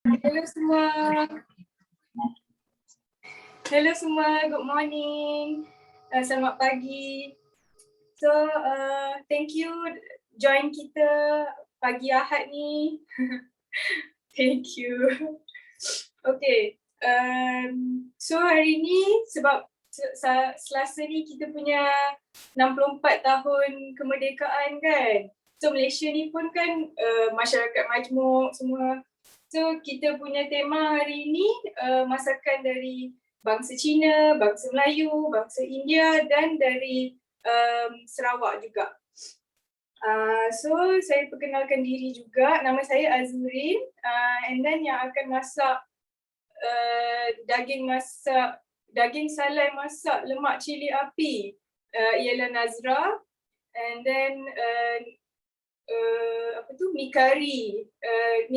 Hello semua. Hello semua, good morning. Selamat pagi. So, thank you join kita pagi Ahad ni. Thank you. Okay. So hari ni sebab Selasa ni kita punya 64 tahun kemerdekaan kan. So Malaysia ni pun kan masyarakat majmuk semua. So kita punya tema hari ini masakan dari bangsa Cina, bangsa Melayu, bangsa India dan dari Sarawak juga. So saya perkenalkan diri juga, nama saya Azrin and then yang akan masak daging salai masak lemak cili api ialah Nazra, and then mi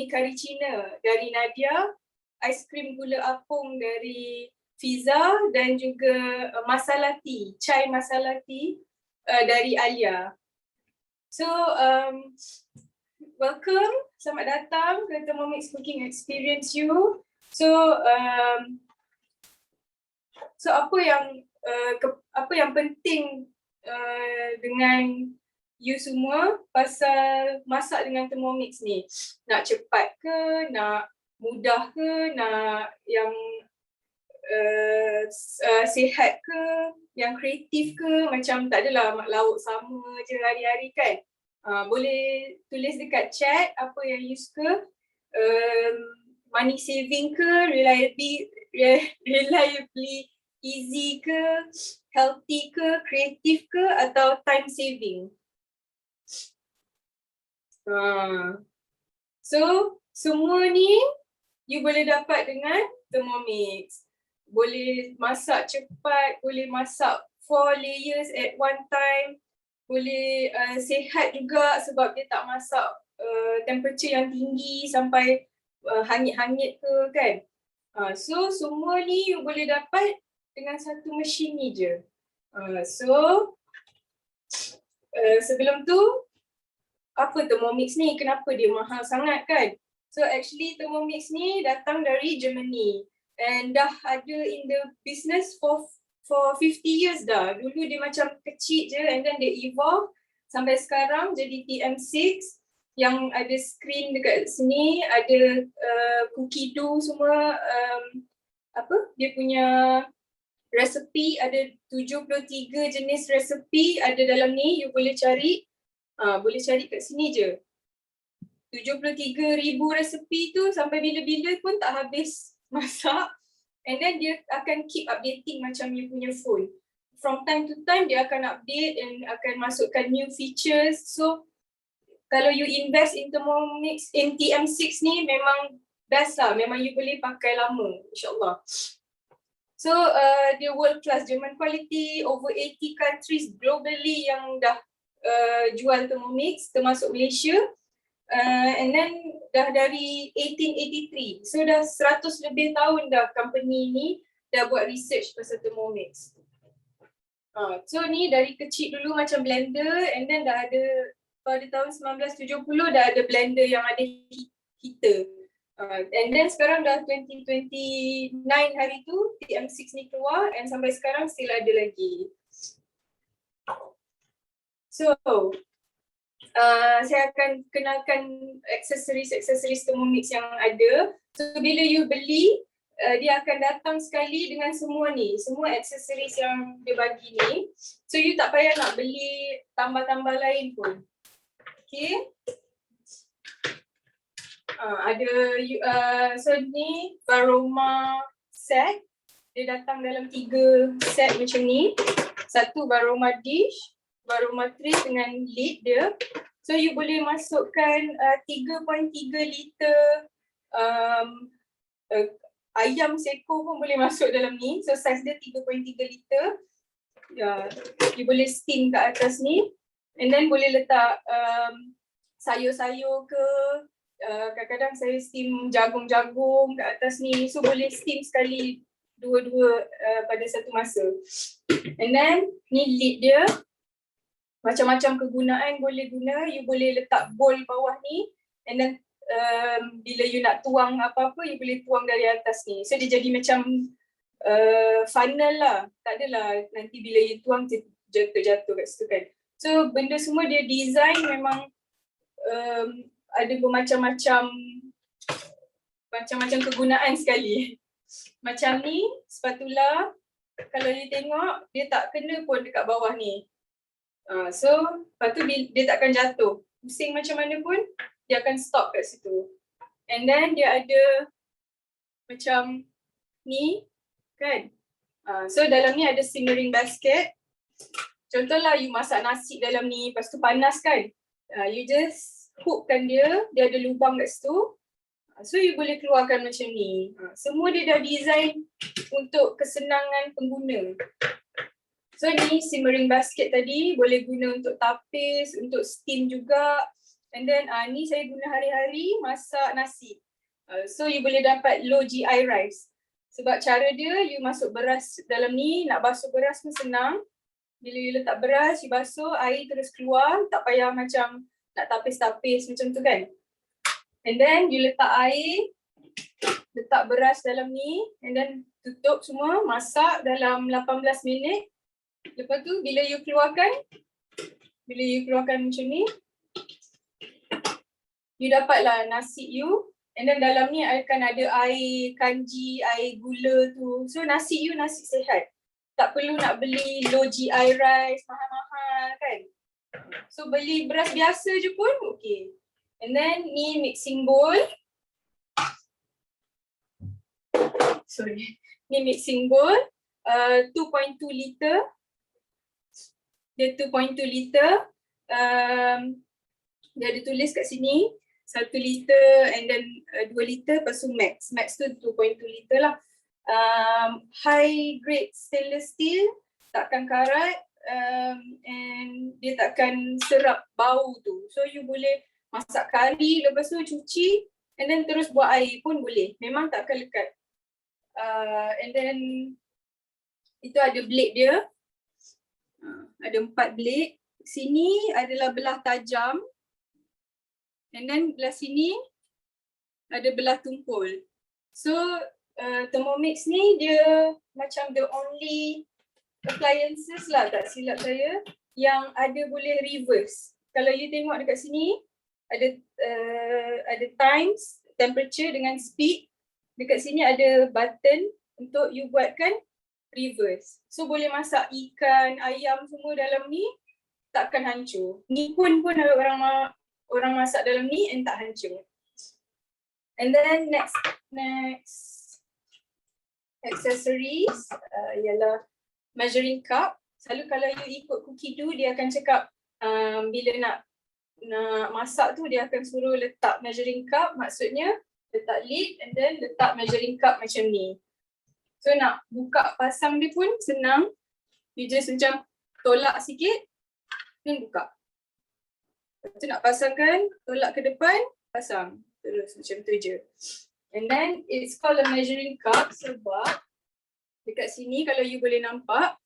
kari Cina dari Nadia, aiskrim gula Apong dari Fiza dan juga Masala Tea, chai Masala Tea dari Alia. So welcome, selamat datang ke Thermomix Cooking Experience You. So apa yang penting dengan you semua pasal masak dengan Thermomix ni? Nak cepat ke, nak mudah ke, nak yang sihat ke, yang kreatif ke? Macam tak adalah lauk sama je hari-hari kan. Boleh tulis dekat chat apa yang you suka. Money saving ke, reliably easy ke, healthy ke, kreatif ke, atau time saving. So semua ni you boleh dapat dengan Thermomix. Boleh masak cepat, boleh masak 4 layers at one time, boleh sihat juga sebab dia tak masak temperature yang tinggi sampai hangit-hangit ke kan. So semua ni you boleh dapat dengan satu mesin ni je. Sebelum tu, apa Thermomix ni? Kenapa dia mahal sangat kan? So actually Thermomix ni datang dari Germany and dah ada in the business for 50 years dah. Dulu dia macam kecil je and then dia evolve sampai sekarang jadi TM6 yang ada screen dekat sini, ada cookie dough semua, dia punya resepi, ada 73 jenis resepi ada dalam ni, you boleh cari. Boleh cari kat sini je. 73,000 resepi tu sampai bila-bila pun tak habis masak. And then dia akan keep updating macam you punya phone. From time to time dia akan update and akan masukkan new features. So kalau you invest in Thermomix, in TM6 ni memang best lah. Memang you boleh pakai lama, insyaAllah. So dia world class, German quality, over 80 countries globally yang dah jual Thermomix termasuk Malaysia, and then dah dari 1883, so dah 100 lebih tahun dah company ni dah buat research pasal Thermomix. So ni dari kecil dulu macam blender, and then dah ada pada tahun 1970 dah ada blender yang ada heater, and then sekarang dah 2029 hari tu TM6 ni keluar and sampai sekarang still ada lagi. So, saya akan kenalkan aksesoris Thermomix yang ada. So, bila you beli, dia akan datang sekali dengan semua ni, semua aksesoris yang dia bagi ni. So, you tak payah nak beli tambah-tambah lain pun. Okay. So ni aroma set. Dia datang dalam 3 set macam ni. Satu aroma dish, aroma tray dengan lid dia. So you boleh masukkan 3.3 liter ayam seko pun boleh masuk dalam ni. So saiz dia 3.3 liter. You boleh steam kat atas ni. And then boleh letak sayur-sayur ke. Kadang-kadang saya steam jagung-jagung kat atas ni. So boleh steam sekali dua-dua pada satu masa. And then ni lid dia. Macam-macam kegunaan boleh guna. You boleh letak bowl bawah ni and then bila you nak tuang apa-apa, you boleh tuang dari atas ni. So dia jadi macam funnel lah. Tak adalah nanti bila you tuang jatuh-jatuh kat situ kan. So benda semua dia design memang ada bermacam-macam kegunaan sekali. Macam ni, spatula, kalau you tengok, dia tak kena pun dekat bawah ni. So, lepas tu dia tak akan jatuh. Pusing macam mana pun, dia akan stop kat situ. And then dia ada macam ni, kan? So dalam ni ada simmering basket. Contohlah you masak nasi dalam ni, lepas tu panas kan? You just hookkan dia ada lubang kat situ. So you boleh keluarkan macam ni. Semua dia dah design untuk kesenangan pengguna. So ni simmering basket tadi boleh guna untuk tapis, untuk steam juga. And then ni saya guna hari-hari masak nasi. So you boleh dapat low GI rice. Sebab cara dia, you masuk beras dalam ni, nak basuh beras pun senang. Bila you letak beras, you basuh, air terus keluar, tak payah macam nak tapis-tapis macam tu kan. And then you letak air, letak beras dalam ni, and then tutup semua, masak dalam 18 minit. Lepas tu bila you keluarkan macam ni, you dapatlah nasi you. And then dalam ni akan ada air kanji, air gula tu. So nasi you nasi sihat. Tak perlu nak beli low GI rice, mahal-mahal kan. So beli beras biasa je pun okey. And then ni mixing bowl. Ni mixing bowl. 2.2 liter. Dia 2.2 liter. Dia ada tulis kat sini 1 liter and then 2 liter, lepas tu max. Max tu 2.2 liter lah. High grade stainless steel, takkan karat, and dia takkan serap bau tu. So you boleh masak kari, lepas tu cuci and then terus buat air pun boleh. Memang tak akan lekat. And then itu ada blade dia. Ada 4 blade. Sini adalah belah tajam. And then belah sini ada belah tumpul. So Thermomix ni dia macam the only appliances lah, tak silap saya, yang ada boleh reverse. Kalau you tengok dekat sini ada times, temperature dengan speed. Dekat sini ada button untuk you buatkan reverse. So boleh masak ikan, ayam semua dalam ni takkan hancur. Ni pun ada orang masak dalam ni and tak hancur. And then next accessories ialah measuring cup. Selalu kalau you ikut cookie do, dia akan cakap bila nak masak tu dia akan suruh letak measuring cup, maksudnya letak lid and then letak measuring cup macam ni. So nak buka pasang dia pun senang. You just macam tolak sikit dan buka. Lepas tu nak pasangkan, tolak ke depan, pasang. Terus macam tu je. And then it's called a measuring cup sebab dekat sini kalau you boleh nampak,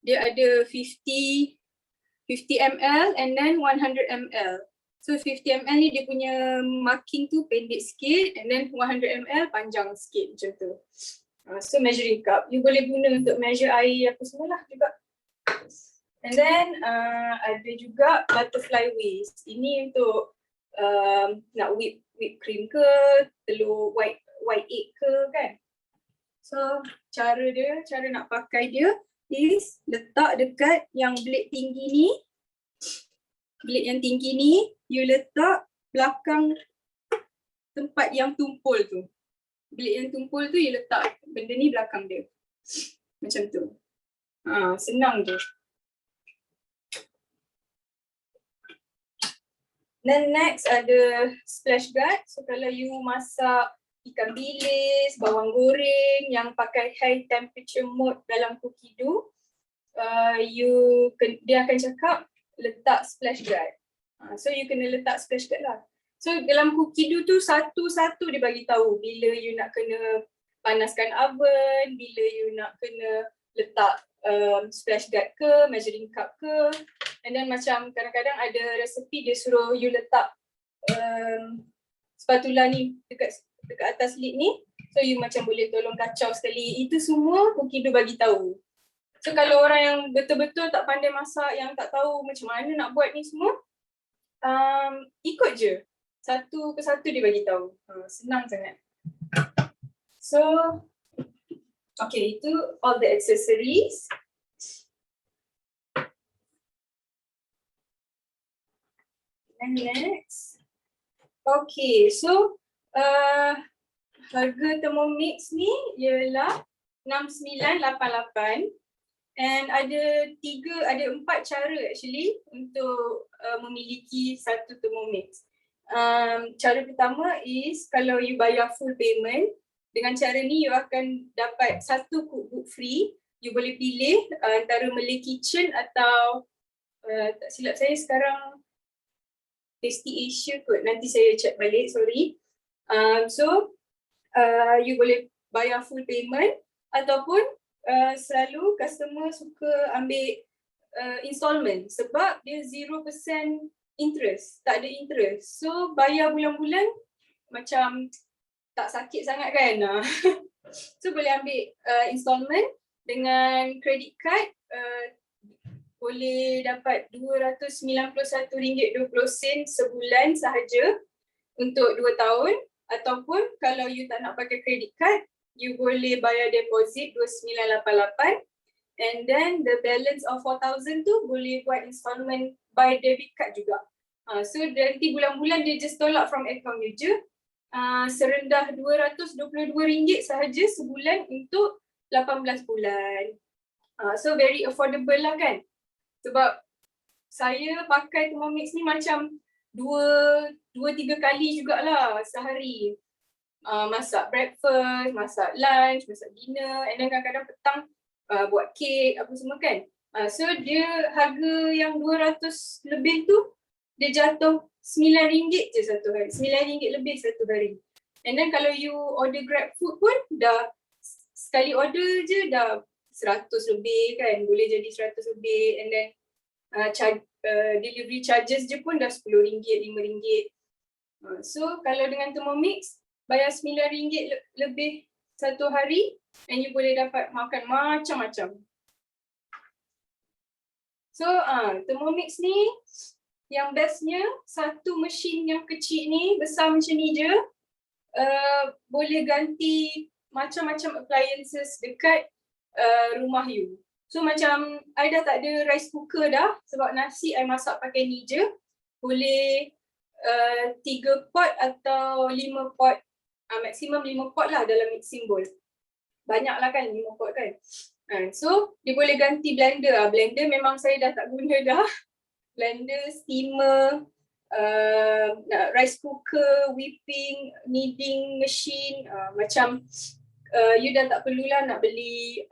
dia ada 50 ml and then 100 ml. So 50 ml ni dia punya marking tu pendek sikit and then 100 ml panjang sikit macam tu. So measuring cup, you boleh guna untuk measure air apa semualah juga. And then ada juga butterfly whisk. Ini untuk nak whip cream ke, telur white egg ke kan. So cara nak pakai dia is letak dekat yang blade tinggi ni. Blade yang tinggi ni you letak belakang tempat yang tumpul tu. Blade yang tumpul tu you letak benda ni belakang dia. Macam tu. Senang je. Then next ada splash guard. So kalau you masak ikan bilis, bawang goreng yang pakai high temperature mode dalam cookie dough, dia akan cakap letak splash guard. So you kena letak splash guard lah. So dalam cookie dough tu satu-satu dia bagi tahu bila you nak kena panaskan oven, bila you nak kena letak splash guard ke, measuring cup ke. And then macam kadang-kadang ada resepi dia suruh you letak spatula ni dekat atas lid ni. So you macam boleh tolong kacau sekali. Itu semua cooking dough bagi tahu. So kalau orang yang betul-betul tak pandai masak, yang tak tahu macam mana nak buat ni semua, ikut je. Satu persatu dia bagi tahu. Senang sangat. So, okay, itu all the accessories. And next. Okay, so harga Thermomix ni ialah 6988 and ada 4 cara actually untuk memiliki satu Thermomix. Cara pertama is kalau you bayar full payment, dengan cara ni you akan dapat satu cookbook free. You boleh pilih antara Malay Kitchen atau tak silap saya sekarang Tasty Asia kot. Nanti saya check balik, sorry. So you boleh bayar full payment ataupun selalu customer suka ambil installment sebab dia 0% interest, tak ada interest. So bayar bulan-bulan macam tak sakit sangat kan. So boleh ambil installment dengan credit card, boleh dapat RM291.20 sebulan sahaja untuk 2 tahun. Ataupun kalau you tak nak pakai credit card, you boleh bayar deposit RM2988 and then the balance of 4,000 tu boleh buat installment by debit card juga. So nanti bulan-bulan dia just tolak from account you je. Serendah RM222 sahaja sebulan untuk 18 bulan. So very affordable lah kan. Sebab saya pakai Thermomix ni macam 2-3 kali jugalah sehari. Masak breakfast, masak lunch, masak dinner and then kadang-kadang petang buat kek apa semua kan. So dia harga yang 200 lebih tu dia jatuh RM9 je satu hari. RM9 lebih satu hari. And then kalau you order Grab food pun dah sekali order je dah 100 lebih kan. Boleh jadi 100 lebih and then delivery charges je pun dah RM10, RM5. So kalau dengan Thermomix bayar RM9 lebih satu hari and you boleh dapat makan macam-macam. So Thermomix ni yang bestnya satu mesin yang kecil ni, besar macam ni je, boleh ganti macam-macam appliances dekat rumah you. So macam I dah tak ada rice cooker dah sebab nasi I masak pakai ni je. Boleh 3 pot atau 5 pot, maksimum 5 pot lah dalam mixing bowl. Banyak lah kan 5 pot kan. So dia boleh ganti blender. Blender memang saya dah tak guna dah. Blender, steamer, rice cooker, whipping, kneading machine, macam you dah tak perlulah nak beli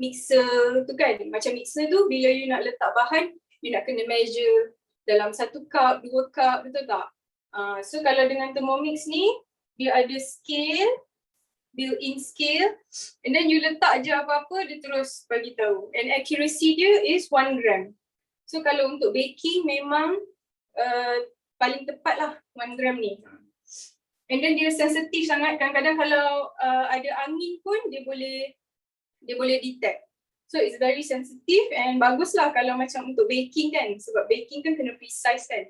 mixer tu kan. Macam mixer tu bila you nak letak bahan, you nak kena measure dalam 1 cup, 2 cup, betul tak? So kalau dengan Thermomix ni, dia ada scale, built-in scale and then you letak je apa-apa, dia terus bagi tahu. And accuracy dia is 1 gram. So kalau untuk baking memang paling tepat lah 1 gram ni. And then dia sensitif sangat, kadang-kadang kalau ada angin pun dia boleh detect. So it's very sensitive and baguslah kalau macam untuk baking kan, sebab baking kan kena precise kan.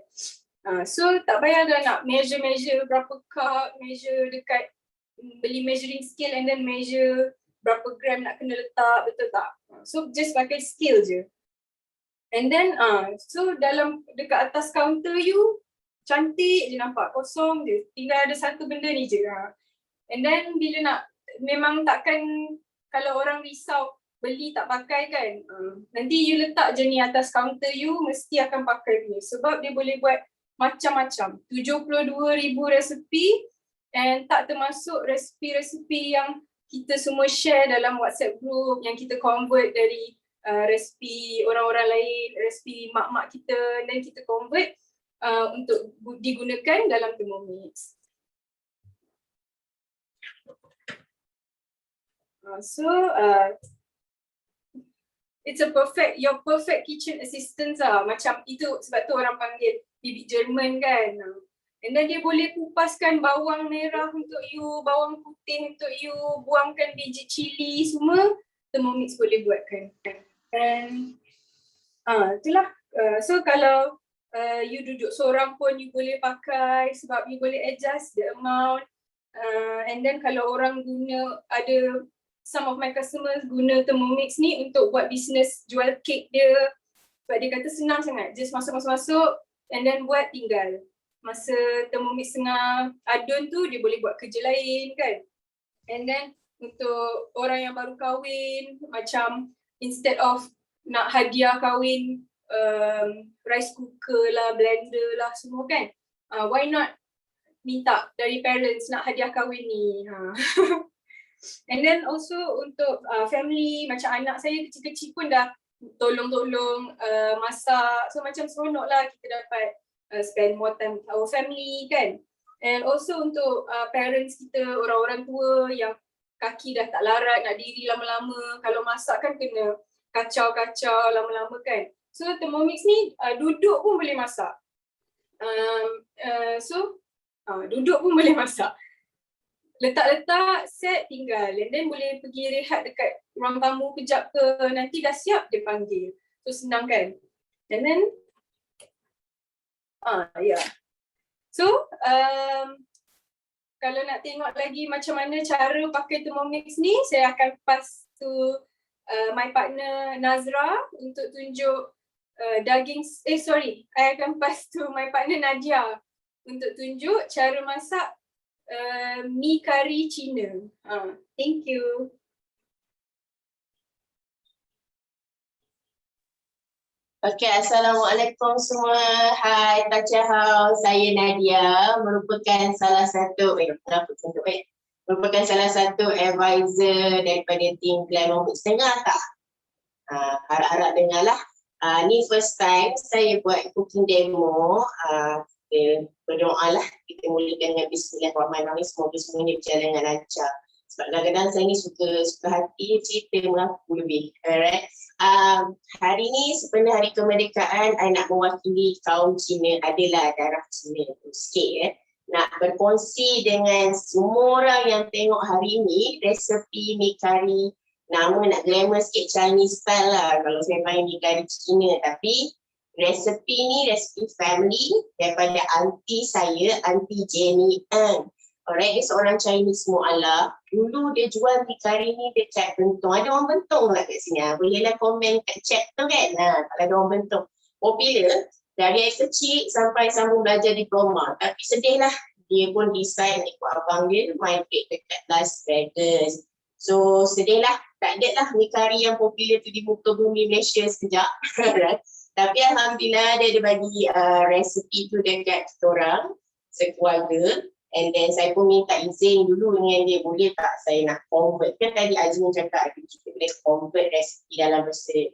So tak payah dah nak measure berapa cup, measure dekat beli measuring scale and then measure berapa gram nak kena letak, betul tak? So just pakai scale je. And then so dalam dekat atas counter you cantik je nampak, kosong je. Tinggal ada satu benda ni je. And then bila nak, memang takkan kalau orang risau beli tak pakai kan. Nanti you letak je ni atas counter you, mesti akan pakai ni. Sebab dia boleh buat macam-macam. 72,000 resepi and tak termasuk resepi-resepi yang kita semua share dalam WhatsApp group yang kita convert dari resepi orang-orang lain, resepi mak-mak kita dan kita convert untuk digunakan dalam Thermomix. So it's your perfect kitchen assistant lah. Macam itu sebab tu orang panggil bibik Jerman kan. And then dia boleh kupaskan bawang merah untuk you, bawang putih untuk you, buangkan biji cili semua, Thermomix boleh buatkan. And itulah. So kalau you duduk seorang pun you boleh pakai sebab you boleh adjust the amount. And then kalau orang some of my customers guna Thermomix ni untuk buat business jual kek dia. Sebab dia kata senang sangat, just masuk and then buat tinggal. Masa Thermomix tengah adun tu, dia boleh buat kerja lain kan. And then untuk orang yang baru kahwin, macam instead of nak hadiah kahwin, rice cooker lah, blender lah semua kan. Why not minta dari parents nak hadiah kahwin ni. And then also untuk family, macam anak saya kecil-kecil pun dah tolong-tolong masak. So macam seronok lah kita dapat spend more time with our family kan. And also untuk parents kita, orang-orang tua yang kaki dah tak larat nak diri lama-lama. Kalau masak kan kena kacau-kacau lama-lama kan. So Thermomix ni duduk pun boleh masak. Duduk pun boleh masak. Letak-letak, set, tinggal. And then boleh pergi rehat dekat ruang tamu kejap ke, nanti dah siap dia panggil. So senang kan. And then So kalau nak tengok lagi macam mana cara pakai Thermomix ni, saya akan pass to my partner Nazra untuk tunjuk I akan pass to my partner Nadia untuk tunjuk cara masak mi kari Cina. Thank you. Okay, Assalamualaikum semua. Hai, Tachahau. Saya Nadia, merupakan salah satu advisor daripada tim Glamomix. Dengar tak? Harap-harap dengarlah. Ni first time saya buat cooking demo. Kita berdoa lah, kita mulakan dengan bismillahirrahmanirrahim. Semoga semuanya berjalan dengan lancar. Sebab kadang-kadang saya ni suka hati cerita mengaku lebih. Alright. Hari ni sebenarnya hari kemerdekaan, I nak mewakili kaum Cina, adalah darah Cina tu sikit nak berkongsi dengan semua orang yang tengok hari ni resepi mi kari. Nama nak glamour sikit, Chinese style lah kalau saya panggil mi kari Cina, tapi resepi ni resepi family daripada aunty saya, Aunty Jenny Ng. Alright, dia seorang Chinese mu'alaf. Dulu dia jual mi kari ni dekat Bentong. Ada orang Bentong lah kat sini. Bolehlah komen kat chat tu kan. Kalau ada orang Bentong. Popular. Dari kecil sampai sambung belajar diploma. Tapi sedihlah. Dia pun decide ikut abang dia migrate dekat Las Vegas. So sedihlah. Tak ada lah mi kari yang popular tu di muka bumi Malaysia sekejap. Tapi Alhamdulillah dia ada bagi resepi tu dekat kita orang sekeluarga. And then saya pun minta izin dulu dengan dia, boleh tak saya nak convert. Kan tadi Azmin cakap kita boleh convert resepi dalam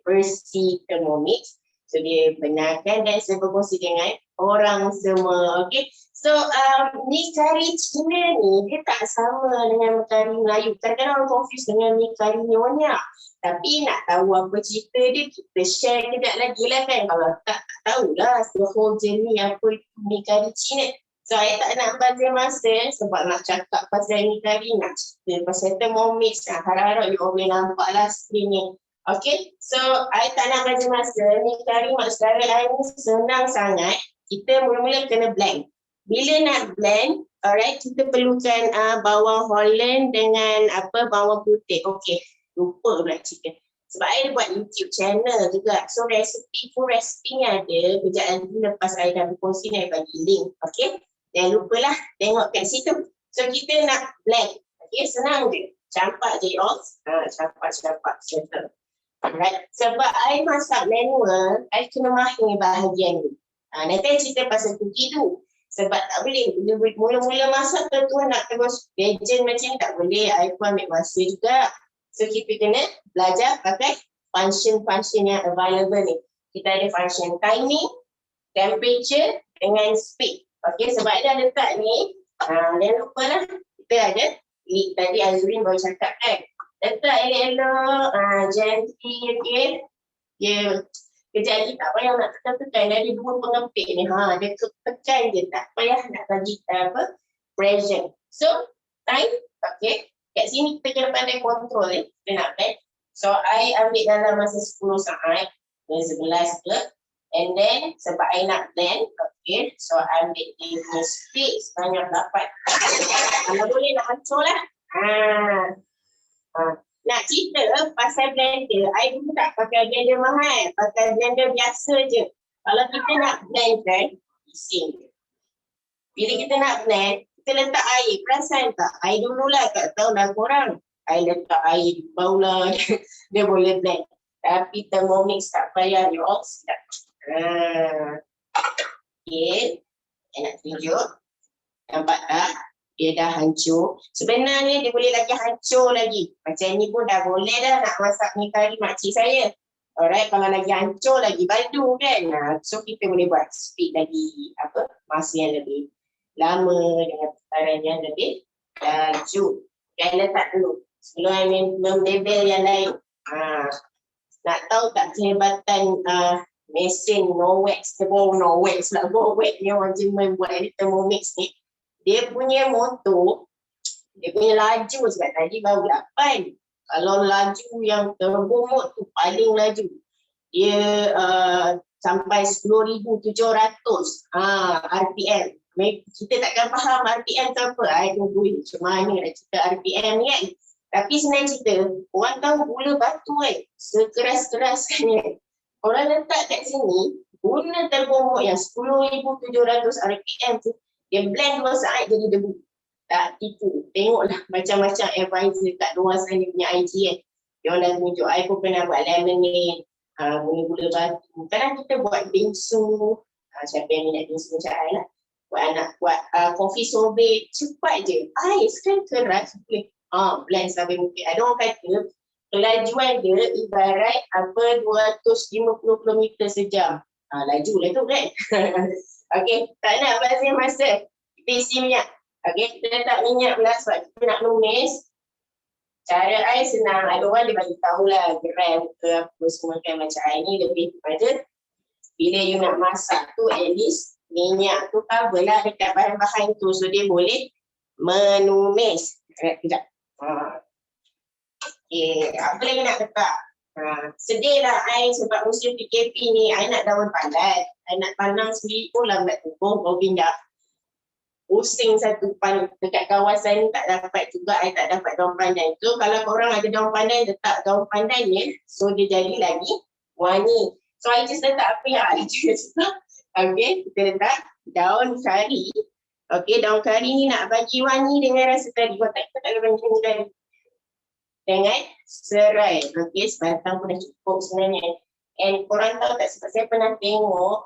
versi Thermomix. So dia benarkan dan saya berkongsi dengan orang semua. Okay. So mi kari Cina ni dia tak sama dengan mi kari Melayu. Kadang-kadang orang confuse dengan mi kari Nyonya. Tapi nak tahu apa cerita dia, kita share kejap lagi lah kan. Kalau tak tahulah the whole journey apa mi kari Cina. So, saya tak nak bazir masa sebab nak cakap pasal mi kari, nak cerita pasal Thermomix. Harap-harap you all boleh nampak lah screen ni. Okay, so saya tak nak bazir masa. Mi kari mak saudara saya ni senang sangat. Kita mula-mula kena blend. Bila nak blend, alright, kita perlukan bawang Holland dengan bawang putih. Okay, lupa pula cerita. Sebab saya buat YouTube channel juga. So, full recipe-nya ada. Kejap nanti lepas saya dah berkongsi, saya bagi link. Okay. Jangan lupalah tengok kat situ. So kita nak blend. Okay, senang je. Campak je y'all. Campak. Settle. Alright. Sebab I masak manual, I kena mahir bahagian ni. Nanti I cerita pasal cookie tu. Sebab tak boleh. Mula-mula masak tu nak terus legend macam ni tak boleh. I pun ambil masa juga. So kita kena belajar pakai function yang available ni. Kita ada function timing, temperature dengan speed. Okey, sebab dia letak ni, jangan lupa lah, kita ada, tadi Azrin baru cakap kan, letak elok-elok, gently, okay. Dia Kejap lagi tak payah nak tekan-tekan. Ada 2 pengepit ni. Dia tekan je. Tak payah nak bagi pressure. So, time. Okay. Kat sini kita kena pandai kontrol. Kita nak blend. So, I ambil dalam masa 10 saat. 11 ke. And then, sebab I nak blend. Okay. So, I ambil dia punya speed sebanyak 8. Kalau boleh nak hancur lah. Nak cerita pasal blender, I dulu tak pakai blender mahal, pakai blender biasa je. Kalau kita nak blend kan, bising je. Bila kita nak blend, kita letak air, perasan tak? I dululah tak tahu dah korang. I letak air di bawah lah, dia boleh blend. Tapi Thermomix tak payah, you all sedap. Okay, saya nak tunjuk. Nampak tak? Dia dah hancur. Sebenarnya dia boleh lagi hancur lagi. Macam ni pun dah boleh dah nak masak ni kari makcik saya. Alright, kalau lagi hancur lagi badu kan. So kita boleh buat speed lagi masa yang lebih lama dengan tekanan yang lebih laju. Dan letak dulu. Sebelum I membebel yang lain. Nak tahu tak kehebatan mesin no wax ni orang Jerman buat Thermomix ni. Dia punya motor, dia punya laju sebab tadi baru 8. Kalau laju yang turbo mode tu paling laju. Dia sampai 10,700 RPM. Kita takkan faham RPM tu apa. I tunggu macam mana nak cerita RPM ni kan. Tapi senang cerita, orang tahu gula batu kan. Sekeras-keras kan. Orang letak kat sini, guna turbo mode yang 10,700 RPM tu. Dia blend 2 saat jadi debu. Tak tipu. Tengoklah macam-macam advisor kat luar sana punya IG kan. Dia orang dah tunjuk. I pun pernah buat lemonade. Guna gula batu. Kadang kita buat bingsu. Siapa yang minat bingsu macam I lah. Buat coffee sorbet. Cepat je. Ais kan keras. Blend sampai mungkin. Ada orang kata kelajuan dia ibarat 250 km sejam. Laju lah tu kan. Okey, tak nak bazir masa. Kita isi minyak. Okey, kita letak minyak pula sebab kita nak numis. Cara I senang. Ada orang dia bagi tahulah gram ke apa semua kan macam I ni lebih kepada bila you nak masak tu at least minyak tu cover lah dekat bahan-bahan tu. So dia boleh menumis. Sekejap. Okey, apa lagi nak letak? Sedih lah I sebab musim PKP ni I nak daun pandan. I nak tanam sendiri pun lambat tumbuh. Kau pindah pusing satu dekat kawasan ni tak dapat juga. I tak dapat daun pandan. So kalau korang ada daun pandan, letak daun pandan ni. So dia jadi lagi wangi. So I just letak apa yang I just. Okay, kita letak daun kari. Okay, daun kari ni nak bagi wangi dengan rasa kari. Kau tak ada bagi kari dengan serai. Okay, sebatang pun dah cukup sebenarnya. And korang tahu tak sebab saya pernah tengok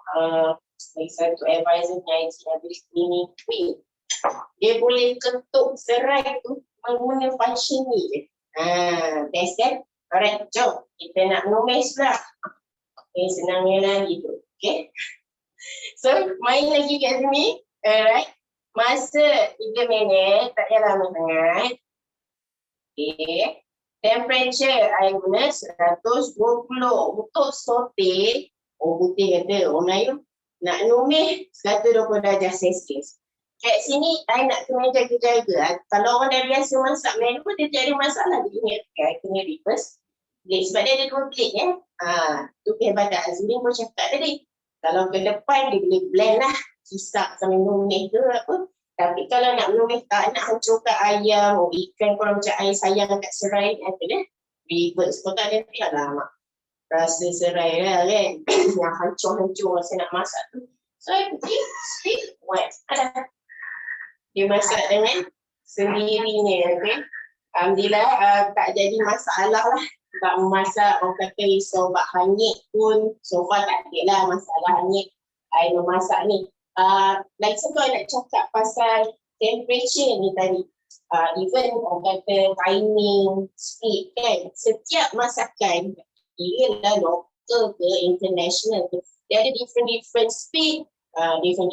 satu advisor yang ini dia boleh ketuk serai tu menggunakan function ni je. Best kan? Alright, jom kita nak numis lah. Okay, senangnya lagi tu. Okay, so main lagi kat sini. Alright, masa 3 minit, tak payah lama sangat. Okay, temperature I guna 120 untuk saute. Putih kata orang Melayu nak numis 120 darjah Celsius. Kat sini I nak kena jaga-jaga. Kalau orang dah biasa masak manual dia tak ada masalah. Dia ingat kena reverse plate sebab dia ada 2 plate ya. Tu kehebatan Azulin pun cakap tadi. Kalau ke depan dia boleh blend lah, kisap sambil numis ke apa. Tapi kalau nak menumis tak nak hancurkan ayam, ikan korang macam air sayang kat serai, apa dia? Reverse. Kau tak ada pihak lah mak. Rasa serai lah kan. Yang hancur-hancur masa nak masak tu. So I pergi speed white. Ada. Dia masak dengan sendirinya. Okay. Alhamdulillah tak jadi masalah lah. Tak memasak, orang kata risau bak hanyut pun. So far tak ada lah masalah hanyut. I memasak ni. Lagi satu I nak cakap pasal temperature ni tadi. Even orang kata timing, speed kan. Setiap masakan, ialah local ke international ke, dia ada different speed, different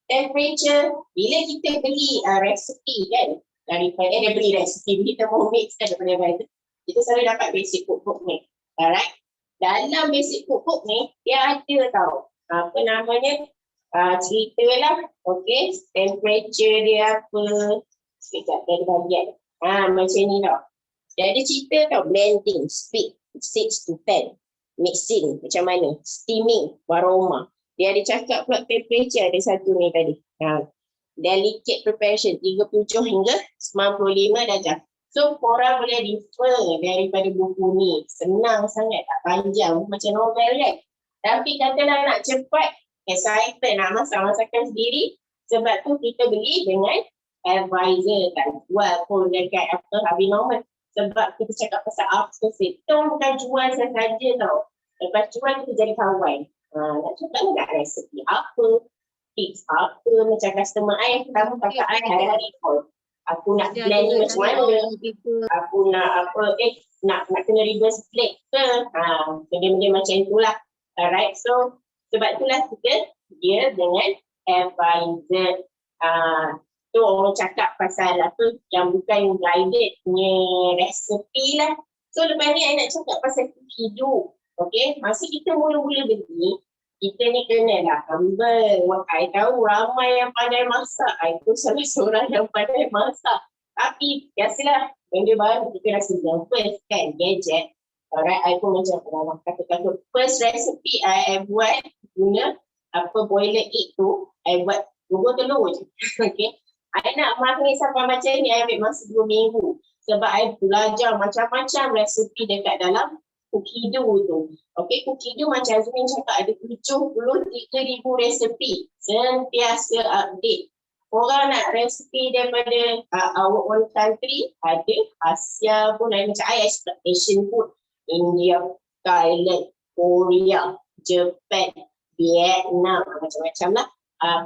temperature. Bila kita beli resipi kan, daripada beli resipi, beli Thermomix kan daripada kita selalu dapat basic cookbook ni. Alright. dalam basic cookbook ni, dia ada tau. Apa namanya, cerita lah. Okay, temperature dia apa. Sekejap, dari bagian. Macam ni tau. Dia ada cerita tau, blending, speed, 6 to 10. Mixing, macam mana. Steaming, aroma. Dia ada cakap pula temperature, ada satu ni tadi. Delicate preparation, 37 hingga 95 darjah. So, korang boleh refer daripada buku ni. Senang sangat, tak panjang. Macam novel kan. Tapi katalah nak cepat, excited nak masak masakan sendiri. Sebab tu kita beli dengan advisor kan. Jual pun dekat habis normal. Sebab kita cakap pasal after sale. Kita bukan jual sahaja tau. Lepas jual kita jadi kawan. Nak cakap nak resepi apa, tips apa. Macam customer I yang pertama kakak I hari-hari call. Aku nak blend ni macam mana. Aku nak apa, nak kena reverse plate ke. Benda-benda macam itulah. Alright, so sebab itulah kita dia dengan advisor. Tu orang cakap pasal apa yang bukan guided punya resepi lah. So lepas ni I nak cakap pasal hidup. Okay, masa kita mula-mula beli, kita ni kenalah humble. I tahu ramai yang pandai masak. I pun salah seorang yang pandai masak. Tapi biasalah benda baru kita rasa first kan, gadget. Alright, I pun macam kata-kata first recipe I buat guna boiler egg tu. I buat bubur telur je. Okay. I nak manis sampai macam ni, I ambil masa 2 minggu. Sebab I belajar macam-macam resipi dekat dalam cookie dough tu. Okay, cookie dough macam Azmin cakap ada 73,000 resepi. Sentiasa update. Orang nak resepi daripada our own country, ada Asia pun ada macam I explore Asian food. India, Thailand, Korea, Japan, Vietnam, macam-macam lah.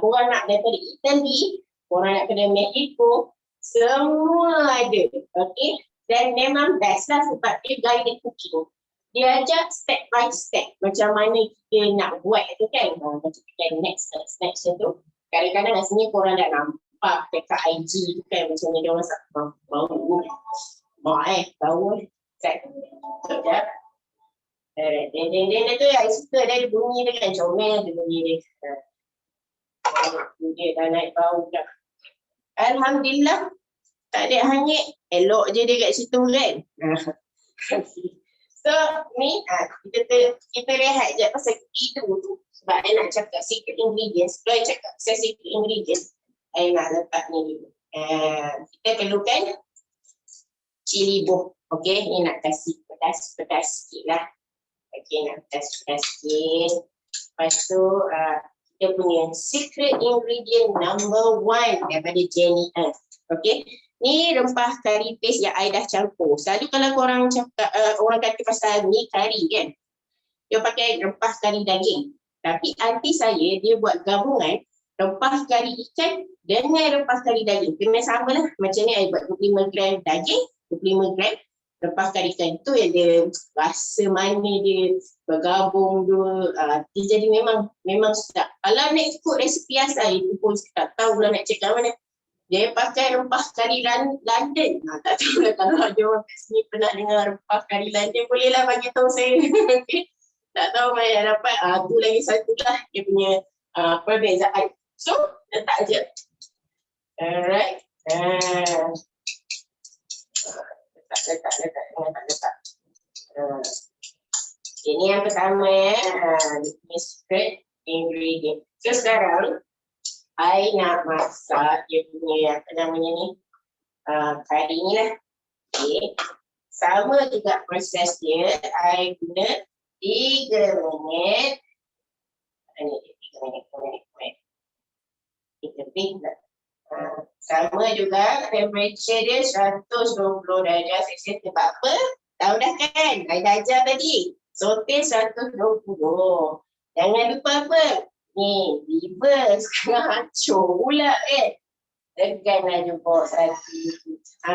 Orang nak daripada Italy, orang nak daripada Mexico, semua ada. Okay, dan memang best lah sebab dia guided cooking. Dia ajar step by step macam mana kita nak buat tu kan. Macam kita next tu. Kadang-kadang rasanya korang dah nampak dekat IG tu kan. Macam ni dia orang tahu. Sekejap. Dia tu I suka dia bunyi dia kan. Comel dia bunyi dia. Dia dah naik bau dah. Alhamdulillah. Tak ada hanyut. Elok je dia kat situ kan. So ni kita rehat je pasal itu tu. Sebab I nak cakap secret ingredients. Kalau I cakap pasal secret ingredients, I nak letak ni dulu. Kita perlukan cili bawang. Okay, ni nak kasih pedas sikit lah. Okay, nak pedas sikit. Lepas tu kita punya secret ingredient number 1 daripada Jenny. Okay. Ni rempah kari paste yang I dah campur. Selalu kalau korang cakap, orang kata pasal ni kari kan. Dia pakai rempah kari daging. Tapi aunty saya, dia buat gabungan rempah kari ikan dengan rempah kari daging. Kena sama lah. Macam ni I buat 25 gram daging, 25 gram rempah kari ikan. Tu yang dia rasa manis dia bergabung tu. Dia jadi memang sedap. Kalau nak ikut resipi asal, itu pun tak tahu lah nak cakap mana. Dia pakai rempah kari London. Tak tahu lah kalau ada orang kat sini pernah dengar rempah kari London. Bolehlah bagi tahu saya. Okay. Tak tahu mana dapat. Tu lagi satu lah dia punya perbezaan. So, letak je. Alright. Letak. Ini yang pertama ya. Dia punya secret ingredient. So, sekarang I nak masak dia punya apa namanya ni kari ni lah. Okay. Sama juga proses dia. I guna 3 minit. Ini 3 minit. Kita bake lah. Sama juga temperature dia 120 darjah Celsius. Sebab apa? Tahu dah kan? I dah ajar tadi. Sote 120. Jangan lupa apa? Ni, liver sekarang hancur pula kan. Teganlah jumpa satu.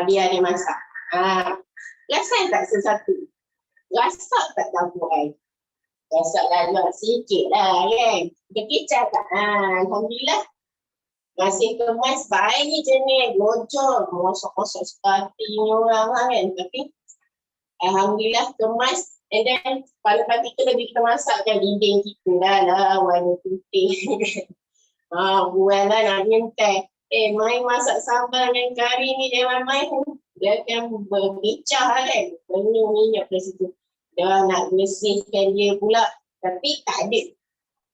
Biar dia masak. Rasak tak sesatu? Rasak tak dapur I? Rasak lah sikit lah kan. Kecap tak? Alhamdulillah. Masih kemas baik ni jenis. Gojol. Masuk-masuk sekali ni orang lah kan. Tapi Alhamdulillah kemas And then pada kita lagi kita masak kan dinding kita lah warna putih. Buat lah nak nyentai. Mai masak sambal dengan kari ni jangan main. Dia akan berbincang kan. Penuh minyak dari situ. Dia nak bersihkan dia pula. Tapi tak ada.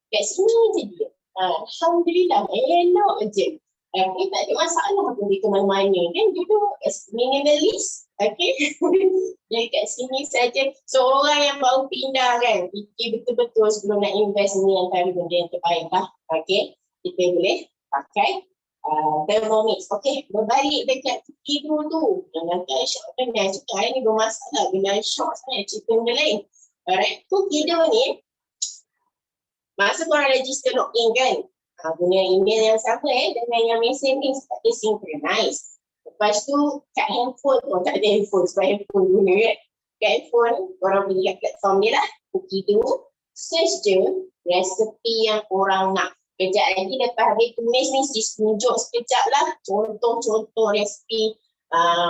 Kat sini je dia. Alhamdulillah. Elok je. Okay, tak ada masalah pun di mana-mana. Kan dulu as minimalist. Okay. Jadi kat sini saja. So orang yang baru pindah kan. Fikir betul-betul sebelum nak invest ni antara benda yang terbaik lah. Okay. Kita boleh pakai Thermomix. Okay. Berbalik dekat tidur tu. Dan nanti Aisyah kan dia cakap hari ni bermasalah. Bila Aisyah sangat cerita benda lain. Alright. Tu tidur ni. Masa korang register login kan. Guna email yang sama dengan yang mesin ni sepatutnya synchronize. Lepas tu kat handphone, tak ada handphone sebab handphone guna kan. Kat handphone, korang pergi kat platform ni lah. Pergi tu, search je resepi yang korang nak. Kejap lagi lepas habis tulis ni, tunjuk sekejap lah contoh-contoh resepi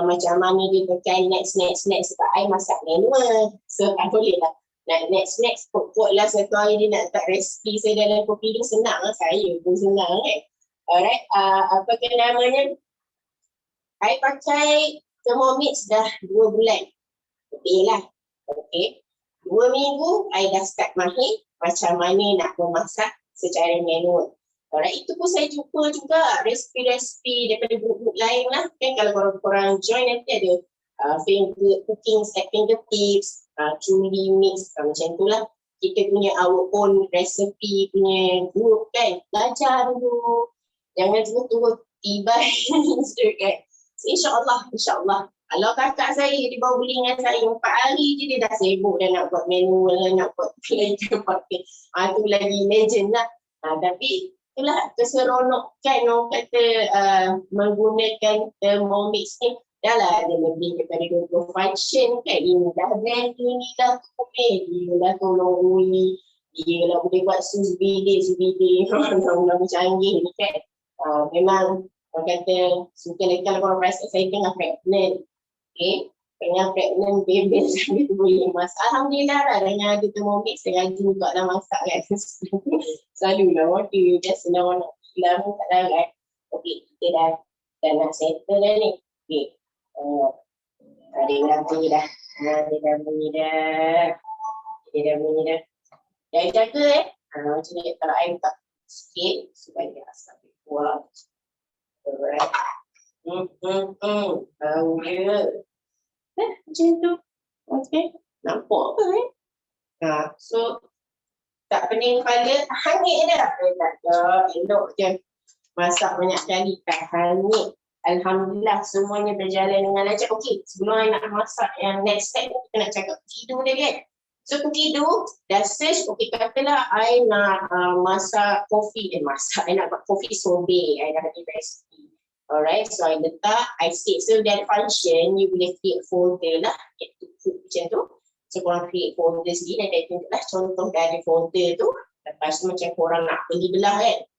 macam mana dia tekan next sebab I masak manual. So tak boleh lah. Nak next pokok lah satu hari dia nak letak resipi saya dalam kopi tu senang lah saya pun senang kan. Alright, apa ke namanya? I pakai Thermomix dah 2 bulan. Lebih lah. Okay. 2 minggu I dah start mahir macam mana nak memasak secara manual. Alright, itu pun saya jumpa juga resipi-resipi daripada grup-grup lain lah. Kan kalau korang join nanti ada cooking set finger tips, truly mix macam tu lah. Kita punya our own recipe punya group kan. Belajar dulu. Jangan tunggu tiba kan. So, InsyaAllah. Kalau kakak saya dia baru beli dengan saya 4 hari je dia dah sibuk dah nak buat manual lah, nak buat pelajar pakai. Tu lagi legend lah. Tapi itulah keseronokan orang kata menggunakan Thermomix ni. Dah lah ada lebih daripada 20 function kan. Ini dah blend, ini dah kumis, dia dah tolong uli, dia lah boleh buat sous vide, orang-orang canggih ni kan. Memang orang kata, suka lagi kalau korang rasa saya tengah pregnant. Okay, tengah pregnant baby saya tu boleh masak. Alhamdulillah lah dengan ada Thermomix, saya rajin juga lah masak kan. Selalu lah order, biasa lah orang nak bilang tak larat. Okay, kita dah nak settle dah ni. Okay. Ada yang bunyi dah. Dia dah bunyi dah. Jangan jaga macam ni kalau air tak sikit supaya asap dia keluar. Alright. Tahu dia. Macam tu. Okay. Nampak ke so tak pening kepala, hangit dah. Tak ada, elok je. Masak banyak kali tak hangit. Alhamdulillah semuanya berjalan dengan lancar. Okey, sebelum I nak masak yang next step kita nak cakap tidur dia kan. So tidur, dah search, okey katalah I nak masak kopi, I nak buat kopi sorbet, I dah ada recipe. Alright, so I letak, I save. So that function, you boleh create folder lah, get to cook macam tu. So korang create folder sendiri dan dia tunjuk lah contoh dari folder tu. Lepas tu macam korang nak beli belah kan.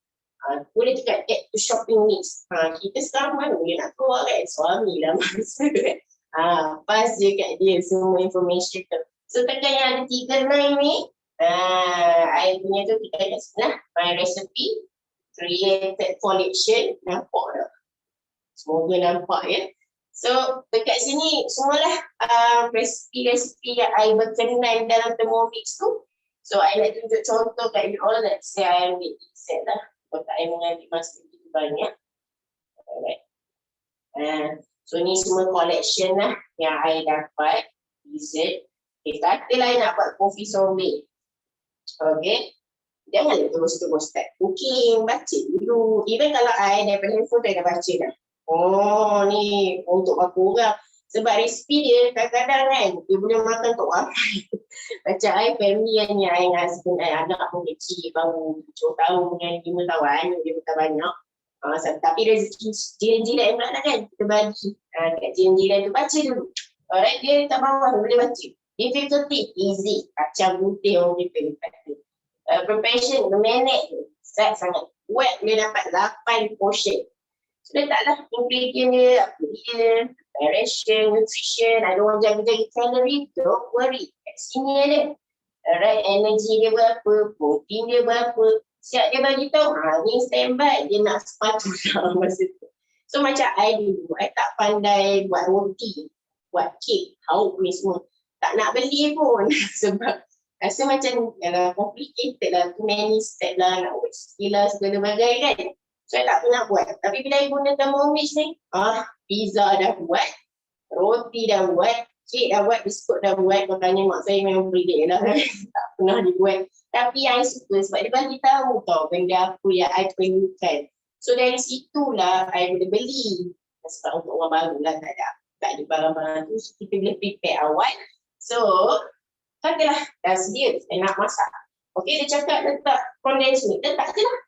Boleh tekan add to shopping list. Kita sekarang mana boleh nak keluar kan, suami lah masa kan. Pas je kat dia semua information tu. So tekan yang ada 3 line ni, I punya tu kita kat sana, my recipe, created collection, nampak tak? Semoga nampak ya. So dekat sini semualah resipi-resipi yang I berkenan dalam Thermomix tu. So I nak tunjuk contoh kat you all, let's say I ambil set lah. Kalau tak I mengambil masa begitu banyak. Alright. So ni semua collection lah yang I dapat. Dessert. Okay, katalah I nak buat coffee sorbet. Okay. Janganlah terus-terus start cooking. Baca dulu. Even kalau I daripada handphone I dah baca dah. Oh ni untuk aku orang. Sebab resipi dia kadang-kadang kan dia boleh makan untuk ramai. Macam I family yang I dengan husband I, anak pun kecil baru 7 tahun dengan 5 tahun dia makan banyak. Tapi rezeki jiran-jiran pula lah kan kita bagi kat jiran-jiran tu baca dulu. Alright, dia tak bawah boleh baca. Difficulty easy, kacang putih orang kita kata. Preparation minute sangat wet dia dapat 8 portion. So letaklah ingredient dia, apa dia, direction, nutrition, ada orang jaga-jaga calorie, don't worry. Kat sini ada. Alright, energi dia berapa, protein dia berapa. Siap dia bagi tahu, ni standby, dia nak sepatu lah masa tu. So macam I dulu, I tak pandai buat roti, buat kek, hauk ni semua. Tak nak beli pun sebab rasa macam complicated lah, too many step lah, nak buat skill lah, segala bagai kan. So I tak pernah buat. Tapi bila I guna Thermomix ni, pizza dah buat, roti dah buat, kek dah buat, biskut dah buat. Makanya mak saya memang berdek lah. Tak pernah dibuat. Tapi yang I suka sebab dia bagi tahu tau benda apa yang I perlukan. So dari situlah I boleh beli. Sebab untuk orang baru lah tak ada barang-barang tu. So, kita boleh prepare awal. So katalah dah sedia saya nak masak. Okay, dia cakap letak condensed milk. Letak je lah.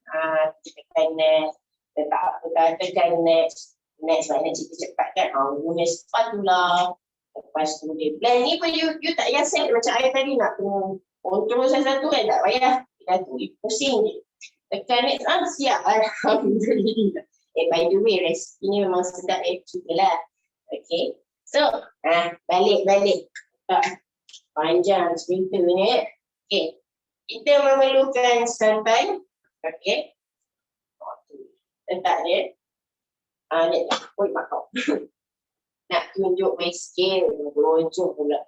Tekan next. Letak apa, tekan next. Next maknanya kita cepat kan. Guna spatula. Lepas tu dia blend ni pun you tak payah set macam I tadi nak kena kontrol satu-satu kan, tak payah. Dah tu pusing je. Tekan next, siap. Alhamdulillah. By the way, resipi ni memang sedap juga lah. Okay. So, balik. Panjang cerita ni. Okay. Kita memerlukan santan. Okay. Letak dia. Ni lah. Makau. Nak tunjuk my skill, melonjok pula.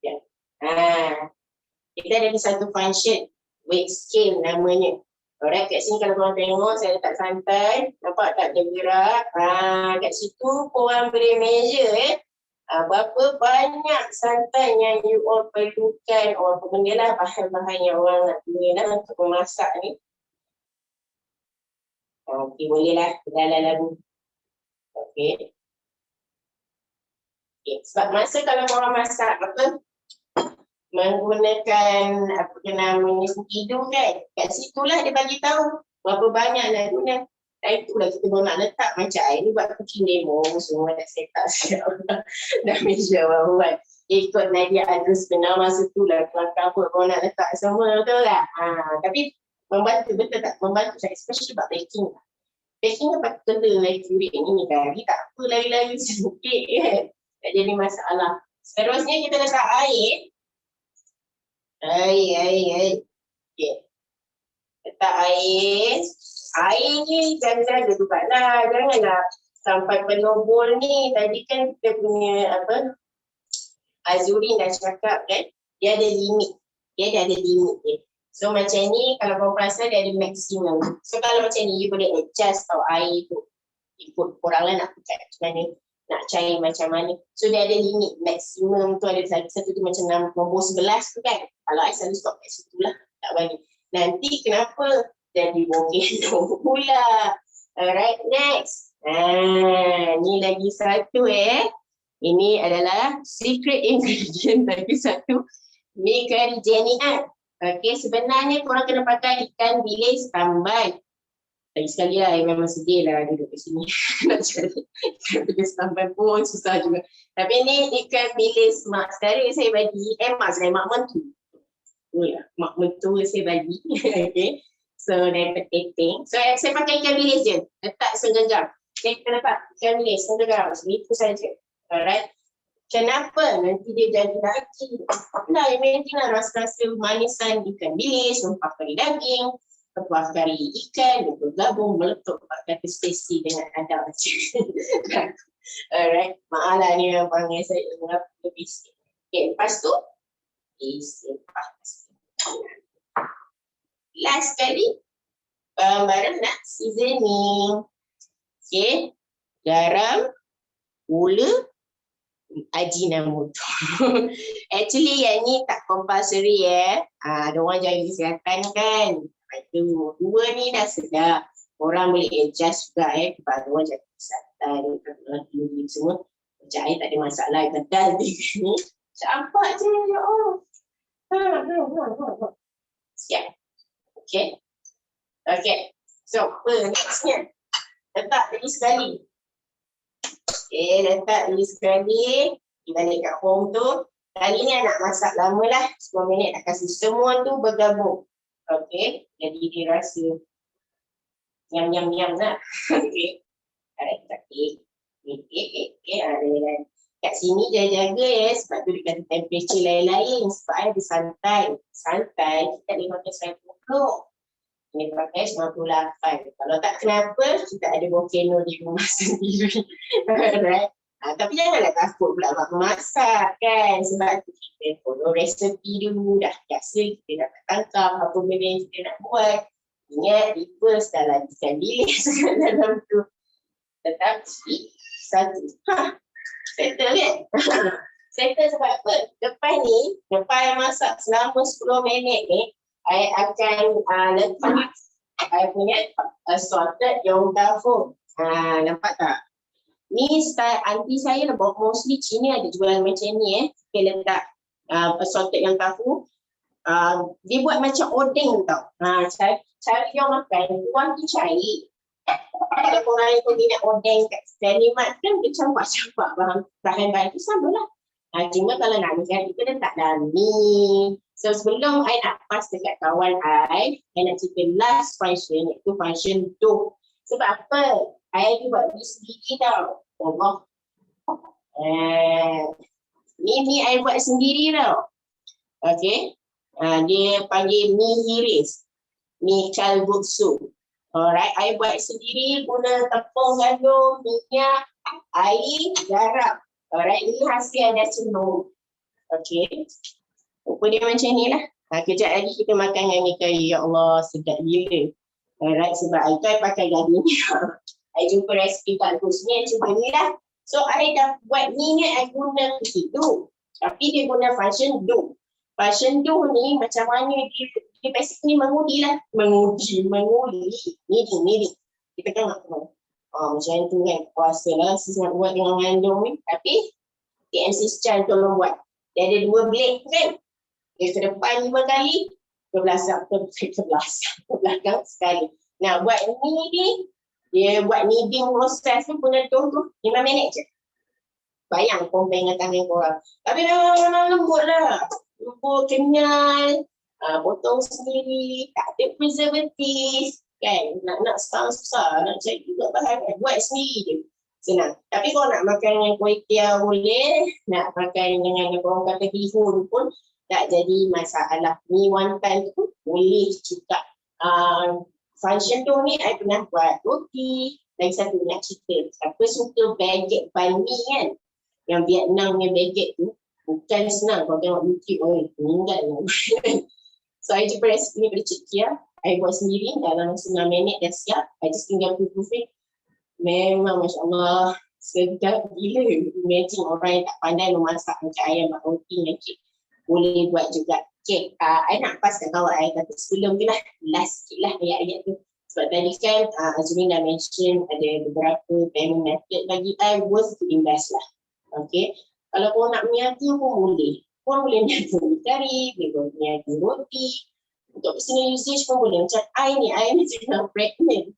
Ya. Kita ada satu function, weight scale namanya. Alright, kat sini kalau korang tengok, saya letak santan. Nampak tak dia gerak? Kat situ korang boleh measure berapa banyak santan yang you all perlukan. Apa benda lah, bahan-bahan yang orang nak guna lah untuk memasak ni. Okay, boleh lah. Dalam lagu. Okay. Okay, sebab masa kalau orang masak menggunakan apa namanya hidung kan, kat situlah dia bagi tahu berapa banyak nak guna. Dan itulah kita baru nak letak macam ni buat cooking demo semua dah set up siap dah measure awal. Ikut Nadia adus benar masa tu lah kelakar apa kau nak letak semua, betul tak? Tapi membantu, betul tak? Membantu saya especially buat baking. Baking kan patut kena accurate ni Kari, tak apa lari-lari sikit kan. Tak jadi masalah. Seterusnya kita letak air. Air. Okay. Letak air. Air ni jaga-jaga juga lah. Janganlah sampai penuh bowl ni. Tadi kan kita punya Azurin dah cakap kan. Dia ada limit. Dia ada limit dia. So macam ni kalau korang perasan dia ada maksimum. So kalau macam ni you boleh adjust tau air tu. Ikut korang lah nak pakai macam mana. Nak cair macam mana. So dia ada limit maksimum tu, ada satu tu macam nombor 11 tu kan. Kalau I selalu stop kat situ lah. Tak bagi. Nanti kenapa jadi volcano pula. Alright, next. Ni lagi satu Ini adalah secret ingredient lagi satu. Ni kari jenian. Okay, sebenarnya korang kena pakai ikan bilis tamban. Lagi sekali lah, memang sedih lah duduk di sini. Nak cari ikan bilis tamban pun susah juga. Tapi ni ikan bilis mak sekarang saya bagi. Mak mentu. Mak mentu saya bagi. Okay. So, daripada taping. So, saya pakai ikan bilis je. Letak segenggam. Okay, kita letak ikan bilis segenggam. Itu saja. Alright. Kenapa? Nanti dia jadi lagi. Nah, imagine lah rasa-rasa manisan ikan bilis, rempah kari daging, rempah kari ikan, itu gabung meletup kata spesi dengan ada macam. Alright. Maaf lah ni yang panggil saya lebih sikit. Okay, lepas tu isi panas. Last kali barang nak seasoning. Okay. Garam, gula, Ajinomoto. Actually yang ni tak compulsory ada orang jaga kesihatan kan. Itu dua ni dah sedap. Orang boleh adjust juga kepada orang jaga kesihatan, tinggi semua. Macam I tak ada masalah kedal ni. Campak je ya Allah. Siap. Okay. Okay. So nextnya letak lagi sekali. Okay, letak lagi sekali. Balik kat home tu. Kali ni nak masak lama lah. 10 minit nak kasih semua tu bergabung. Okay. Jadi dia rasa nyam-nyam lah. Okay. Alright, okay. Okay. kat sini jaga-jaga ya, sebab tu dia kata temperature lain-lain, sebab ada santai. Santai, kita boleh pakai 100. Ini pakai 98. Kalau tak kenapa, kita ada volcano di rumah sendiri. Alright. Tapi janganlah takut pula buat memasak kan, sebab tu kita follow resepi dulu, dah biasa kita dapat tangkap apa benda yang kita nak buat. Ingat, reverse dah lagikan bilis kat dalam tu. Tetapi, satu, settle kan? Settle sebab apa? Lepas ni, lepas masak selama 10 minit ni, I akan letak I punya assorted yang tahu. Nampak tak? Ni style aunty saya lah, mostly Cina ada jual macam ni Dia letak assorted yang tahu. Dia buat macam odeng tau. Cara yang makan, orang tu cari. Kalau orang yang minat odeng kat Lemak kan dia campak-campak bahan-bahan tu sama lah. Cuma kalau nak makan, kita letak dalam ni. So sebelum I nak pass dekat kawan I nak cerita last function, iaitu function dough. Sebab apa? I ni buat ni sendiri tau. Allah. Ni I buat sendiri tau. Okay. Dia panggil mi hiris. Mi kalbuksu. Alright. I buat sendiri guna tepung, gandum, minyak, air, garam. Alright. Ini hasil ada celup. Okay. Rupa dia macam ni lah. Kejap lagi kita makan dengan mi kari. Ya Allah, sedap gila. Alright. Sebab I pakai daging. I jumpa resipi bagus ni, cuba ni lah. So, I dah buat ni I guna begitu. Tapi dia guna function do. Function do ni macam mana dia basically mengudi lah. Mengudi. Kneading. Kita kan nak tahu. Macam tu kan. Kuasa lah sis nak buat dengan gandum ni. Tapi, TM6 untuk membuat. Dia ada 2 blade kan. Dia ke depan 5 kali. Ke belakang sekali. Nah, buat ni dia buat kneading proses tu guna tu 5 minit je. Bayang compare dengan tangan korang. Tapi memang lembut lah. Lembut, kenyal, potong sendiri, tak ada preservative. Kan? Nak susah, nak cari juga bahan. Buat sendiri je. Senang. Tapi kalau nak makan dengan kuih tiaw boleh, nak makan dengan korang kata bihun pun tak jadi masalah. Ni one time tu boleh juga. Function tu ni, I pernah buat roti. Lagi satu nak cerita. Siapa suka baguette banh mi kan? Yang Vietnam punya baguette tu. Bukan senang. Kalau tengok YouTube, meninggal lah. So, I jumpa resipi ni pada Cik Kia. I buat sendiri. Dalam 9 minit dah siap. I just tinggal proofing. Memang Masya Allah. Sedap gila. Imagine orang yang tak pandai memasak macam ayam, roti, kek. Boleh buat juga. Okay, I nak pass kat kawan I, tapi sebelum tu lah, last sikit lah ayat-ayat tu. Sebab tadi kan, Azrin dah mention ada beberapa payment method bagi I worth to invest lah. Okay, kalau korang nak meniati pun boleh. Korang boleh meniati kari, boleh meniati roti. Untuk personal usage pun boleh. Macam I ni tengah pregnant.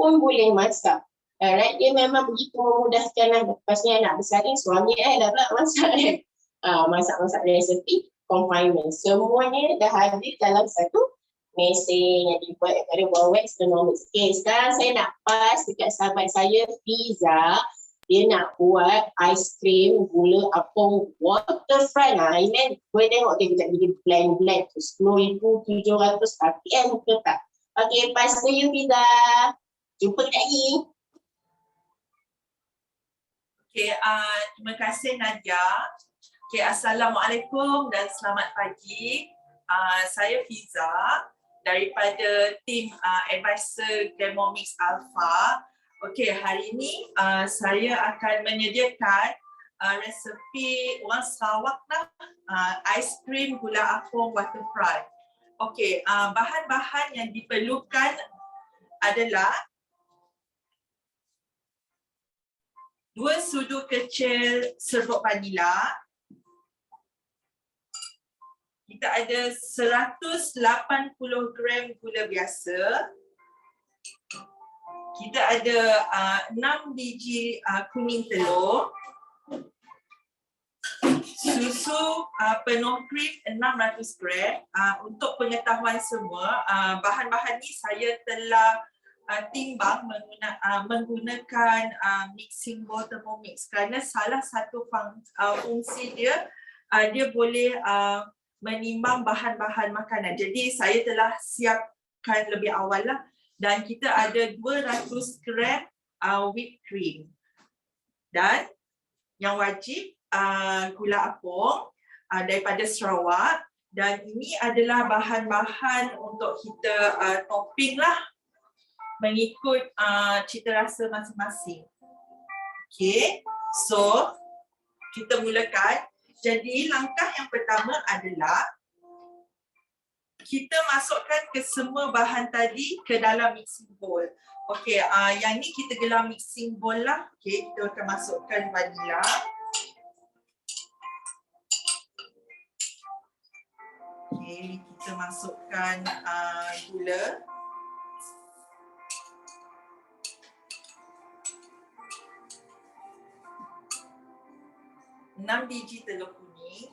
Pun boleh masak. Alright, dia memang begitu memudahkan lah. Lepas ni I nak bersaling, suami I dah pula masak kan. Masak-masak resepi. Confinement. Semuanya dah hadir dalam satu mesin yang dibuat daripada Waterfront Thermomix. Okay, sekarang saya nak pass dekat sahabat saya, Fiza. Dia nak buat aiskrim gula apong Waterfront. Ini boleh tengok dia kejap blend tu 10,700 RPM ke tak? Okay, pass to you Fiza. Jumpa lagi. Okay, terima kasih Nadia. Okay, Assalamualaikum dan selamat pagi. Saya Fiza daripada tim advisor Glamomix Alpha. Okay, hari ini saya akan menyediakan resepi orang Sarawak lah, aiskrim gula apong Waterfront. Okay, bahan-bahan yang diperlukan adalah 2 sudu kecil serbuk vanila. Kita ada 180 gram gula biasa. Kita ada 6 biji kuning telur. Susu penuh krim 600 gram. Untuk pengetahuan semua, bahan-bahan ni saya telah timbang menggunakan mixing bowl Thermomix, kerana salah satu fungsi dia, dia boleh menimbang bahan-bahan makanan. Jadi saya telah siapkan lebih awal lah, dan kita ada 200 gram whipped cream, dan yang wajib gula apong daripada Sarawak, dan ini adalah bahan-bahan untuk kita topping lah mengikut cita rasa masing-masing. Okay, so kita mulakan. Jadi langkah yang pertama adalah kita masukkan ke semua bahan tadi ke dalam mixing bowl. Okay, yang ni kita gelar mixing bowl lah. Okay, kita akan masukkan vanila. Okay, kita masukkan gula. Enam biji telur kuning.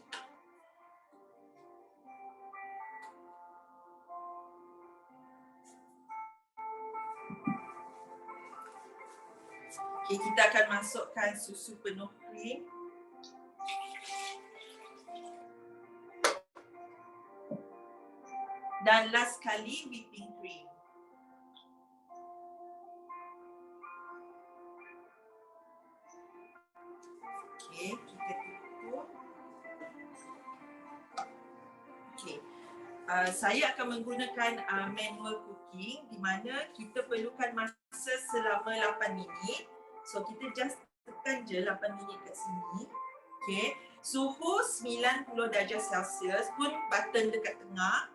Okay, kita akan masukkan susu penuh krim. Dan last kali whipping cream. Okay, kita tutup. Okay, saya akan menggunakan manual cooking, di mana kita perlukan masa selama 8 minit. So kita just tekan je 8 minit kat sini. Okay, suhu 90 darjah Celsius, pun button dekat tengah.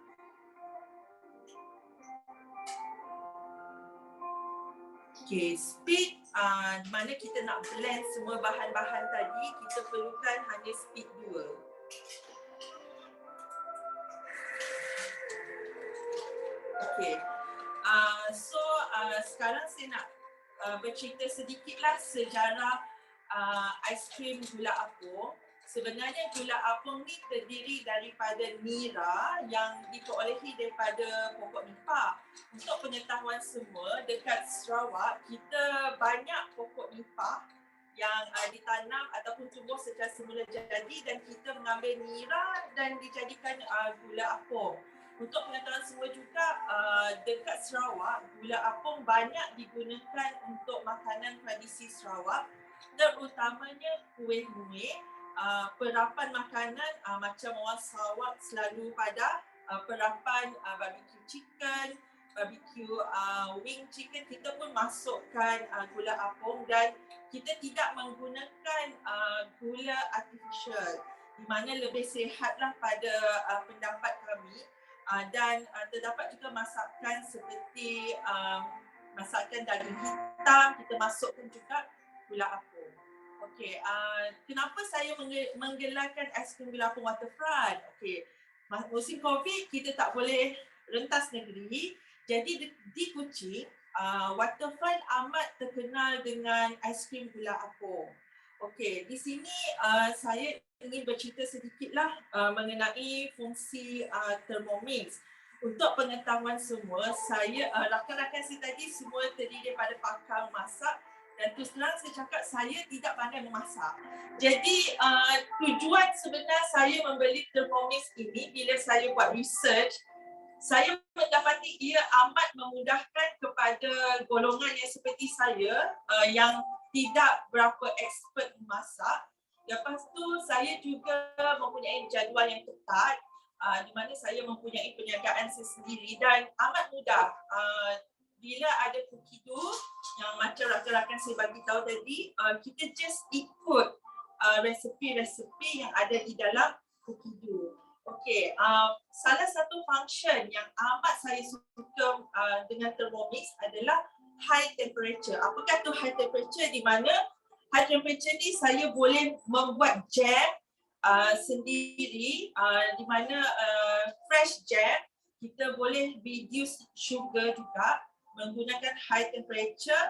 Okay, speed di mana kita nak blend semua bahan-bahan tadi, kita perlukan hanya speed 2. Okay, so sekarang saya nak bercerita sedikitlah sejarah aiskrim gula apong. Sebenarnya gula apong ni terdiri daripada nira yang diperolehi daripada pokok nipah. Untuk pengetahuan semua, dekat Sarawak kita banyak pokok nipah yang ditanam ataupun tumbuh secara semula jadi, dan kita mengambil nira dan dijadikan gula apong. Untuk pengetahuan semua juga, dekat Sarawak gula apong banyak digunakan untuk makanan tradisi Sarawak, terutamanya kuih-muih. Perapan makanan macam orang Sarawak selalu pada perapan barbecue chicken, barbecue wing chicken, kita pun masukkan gula apong, dan kita tidak menggunakan gula artificial, di mana lebih sihatlah pada pendapat kami. Dan terdapat juga masakan seperti masakan daging hitam, kita masukkan juga gula apong. Okey, kenapa saya menggelarkan aiskrim gula apong Waterfront? Okey, musim COVID kita tak boleh rentas negeri. Jadi di Kuching, Waterfront amat terkenal dengan aiskrim gula apong. Okey, di sini saya ingin bercerita sedikitlah mengenai fungsi Thermomix. Untuk pengetahuan semua, saya rakan-rakan saya tadi semua terdiri daripada pakar masak. Dan terus terang saya cakap saya tidak pandai memasak. Jadi tujuan sebenar saya membeli Thermomix ini, bila saya buat research, saya mendapati ia amat memudahkan kepada golongan yang seperti saya yang tidak berapa expert memasak. Lepas tu saya juga mempunyai jadual yang ketat, di mana saya mempunyai perniagaan sendiri, dan amat mudah. Bila ada cookie dough yang macam rakan-rakan saya bagi tahu tadi, kita just ikut resepi-resepi yang ada di dalam cookie dough. Okey, salah satu function yang amat saya suka dengan Thermomix adalah high temperature. Apakah tu high temperature? Di mana high temperature ni saya boleh membuat jam sendiri, di mana fresh jam kita boleh reduce sugar juga menggunakan high temperature.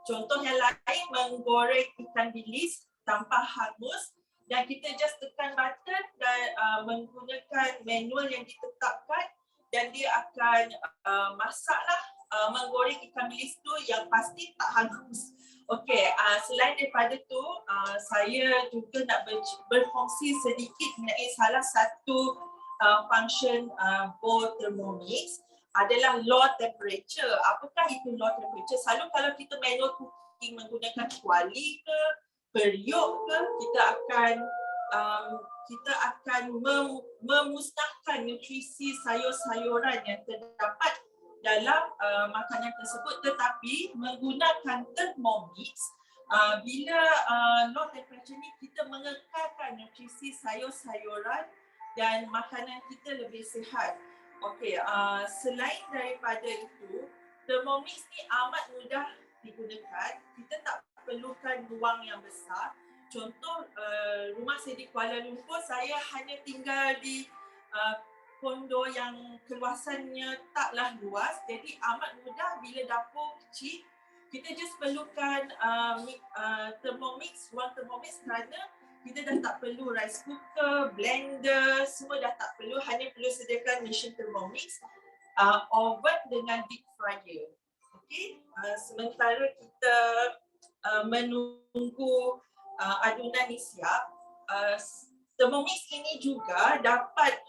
Contoh yang lain, menggoreng ikan bilis tanpa hangus, dan kita just tekan button dan menggunakan manual yang ditetapkan, dan dia akan masaklah menggoreng ikan bilis tu yang pasti tak hangus. Okey, selain daripada tu, saya juga nak berkongsi sedikit mengenai salah satu function bowl Thermomix adalah low temperature. Apakah itu low temperature? Selalu kalau kita manual cooking menggunakan kuali ke, periuk ke, kita akan memusnahkan nutrisi sayur-sayuran yang terdapat dalam makanan tersebut, tetapi menggunakan Thermomix, bila low temperature ni kita mengekalkan nutrisi sayur-sayuran dan makanan kita lebih sihat. Okey, selain daripada itu, Thermomix ni amat mudah digunakan. Kita tak perlukan ruang yang besar. Contoh, rumah saya di Kuala Lumpur, saya hanya tinggal di kondo yang keluasannya taklah luas, jadi amat mudah bila dapur kecil. Kita just perlukan Thermomix, ruang Thermomix, kerana kita dah tak perlu rice cooker, blender, semua dah tak perlu, hanya perlu sediakan mesin Thermomix, oven dengan deep fryer. Okey, sementara kita menunggu adunan ni siap, Thermomix ini juga dapat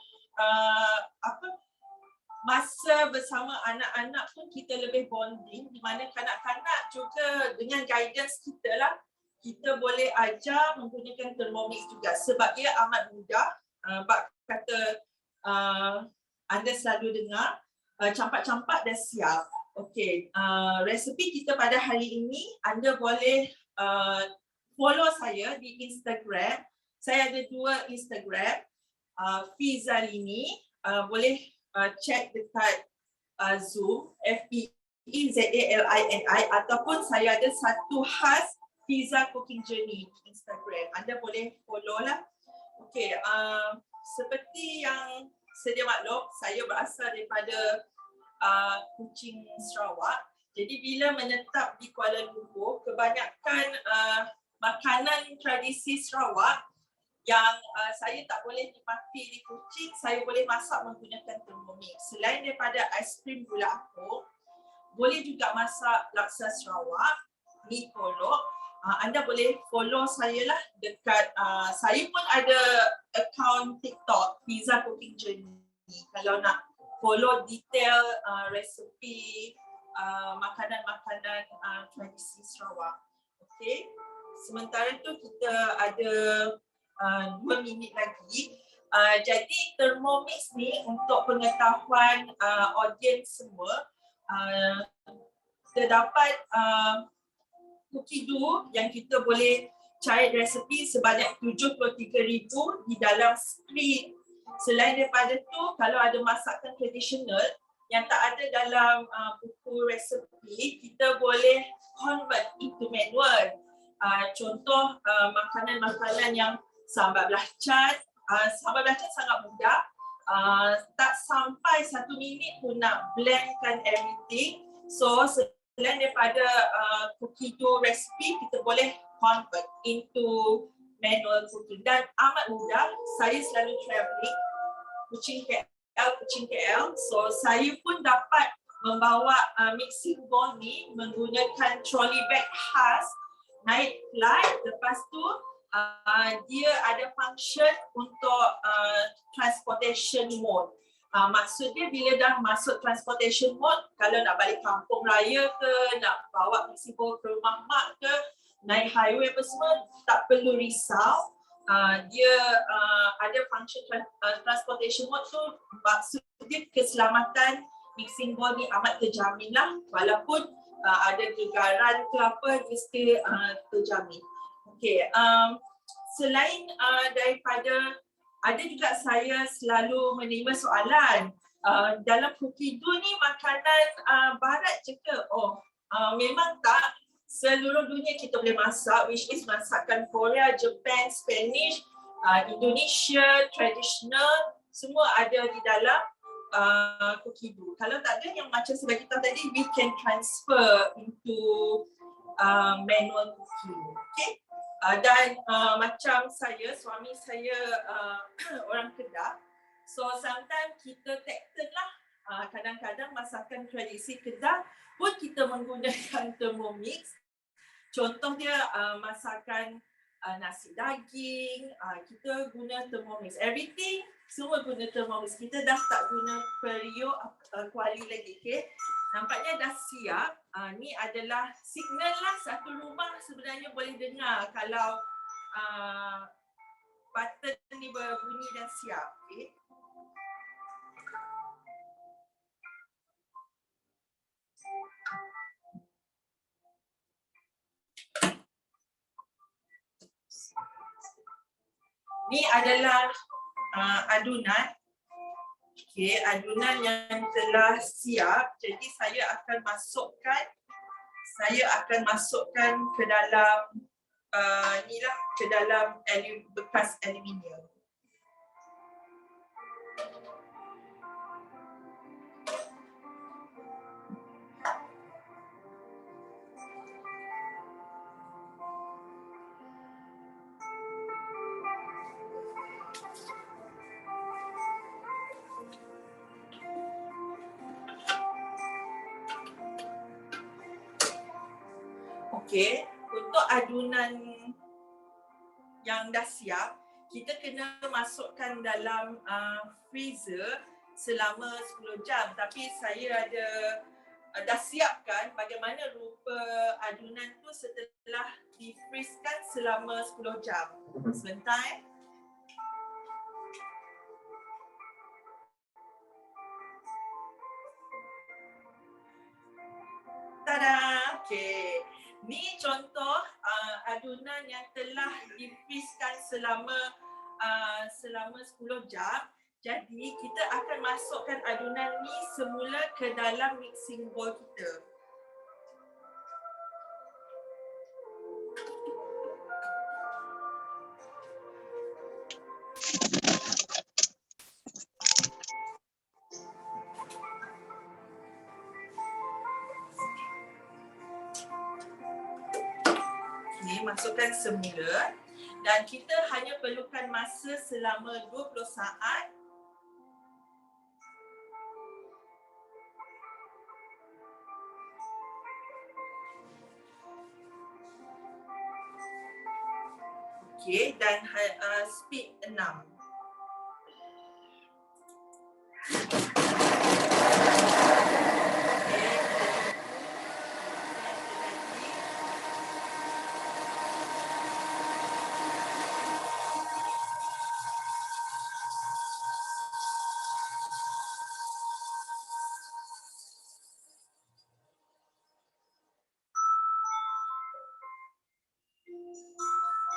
masa bersama anak-anak pun kita lebih bonding, di mana kanak-kanak juga dengan guidance kita lah, kita boleh ajar menggunakan Thermomix juga sebab dia amat mudah. Bak kata anda selalu dengar, campak-campak dah siap. Okey, resepi kita pada hari ini anda boleh follow saya di Instagram. Saya ada 2 Instagram. Fizalini, boleh check dekat Zoom, FEEZALINI, ataupun saya ada satu khas Fiza Cooking Journey di Instagram. Anda boleh follow lah. Okey, seperti yang sedia maklum, saya berasal daripada Kuching, Sarawak. Jadi bila menetap di Kuala Lumpur, kebanyakan makanan tradisi Sarawak yang saya tak boleh nikmati di Kuching, saya boleh masak menggunakan Thermomix. Selain daripada aiskrim gula apong, boleh juga masak laksa Sarawak, mi kolok. Anda boleh follow saya lah dekat, saya pun ada akaun TikTok, Pizza Cooking Journey. Kalau nak follow detail resepi makanan-makanan tradisi Sarawak. Okay. Sementara tu kita ada 2 minit lagi. Jadi Thermomix ni untuk pengetahuan audiens semua, terdapat cookie dough yang kita boleh cari resepi sebanyak 73,000 di dalam screen. Selain daripada tu, kalau ada masakan tradisional yang tak ada dalam buku resepi, kita boleh convert into manual. Contoh makanan-makanan yang sambal belacan. Sambal belacan sangat mudah. Tak sampai 1 minit pun nak blendkan everything. So selain daripada cookie dough recipe, kita boleh convert into manual cooking dan amat mudah. Saya selalu travelling Kuching KL, so saya pun dapat membawa mixing bowl ni menggunakan trolley bag khas, naik flight. Lepas tu dia ada function untuk transportation mode. Maksudnya bila dah masuk transportation mode, kalau nak balik kampung raya ke, nak bawa mixing bowl ke rumah mak ke, naik highway apa semua, tak perlu risau. Dia ada function transportation mode tu, maksudnya keselamatan mixing bowl ni amat terjamin lah, walaupun ada gegaran ke apa, dia still terjamin. Okay, selain daripada, ada juga saya selalu menerima soalan, dalam cookie dough ni makanan barat je ke? Memang tak. Seluruh dunia kita boleh masak, which is masakan Korea, Japan, Spanish, Indonesia, traditional, semua ada di dalam cookie dough. Kalau tak ada, yang macam saya beritahu tadi, we can transfer into manual cooking. Okay? Dan macam saya, suami saya orang Kedah, so sometimes kita take turn lah Kadang-kadang masakan tradisi Kedah pun kita menggunakan Thermomix. Contoh dia masakan nasi daging, kita guna Thermomix. Everything semua guna Thermomix. Kita dah tak guna periuk kuali lagi. Okay? Nampaknya dah siap. Ni adalah signal lah satu rumah sebenarnya boleh dengar kalau button ni berbunyi dan siap. Okay? Ni adalah adunan. Okey, adunan yang telah siap. Jadi saya akan masukkan ke dalam inilah ke dalam bekas aluminium. Okey, untuk adunan yang dah siap, kita kena masukkan dalam freezer selama 10 jam. Tapi saya dah siapkan bagaimana rupa adunan tu setelah di-freeze-kan selama 10 jam. Sebentar. Tada! Okey. Ni contoh adunan yang telah di-freeze-kan selama 10 jam. Jadi kita akan masukkan adunan ni semula ke dalam mixing bowl kita. Masukkan semula dan kita hanya perlukan masa selama 20 saat. Okey, dan speed 6.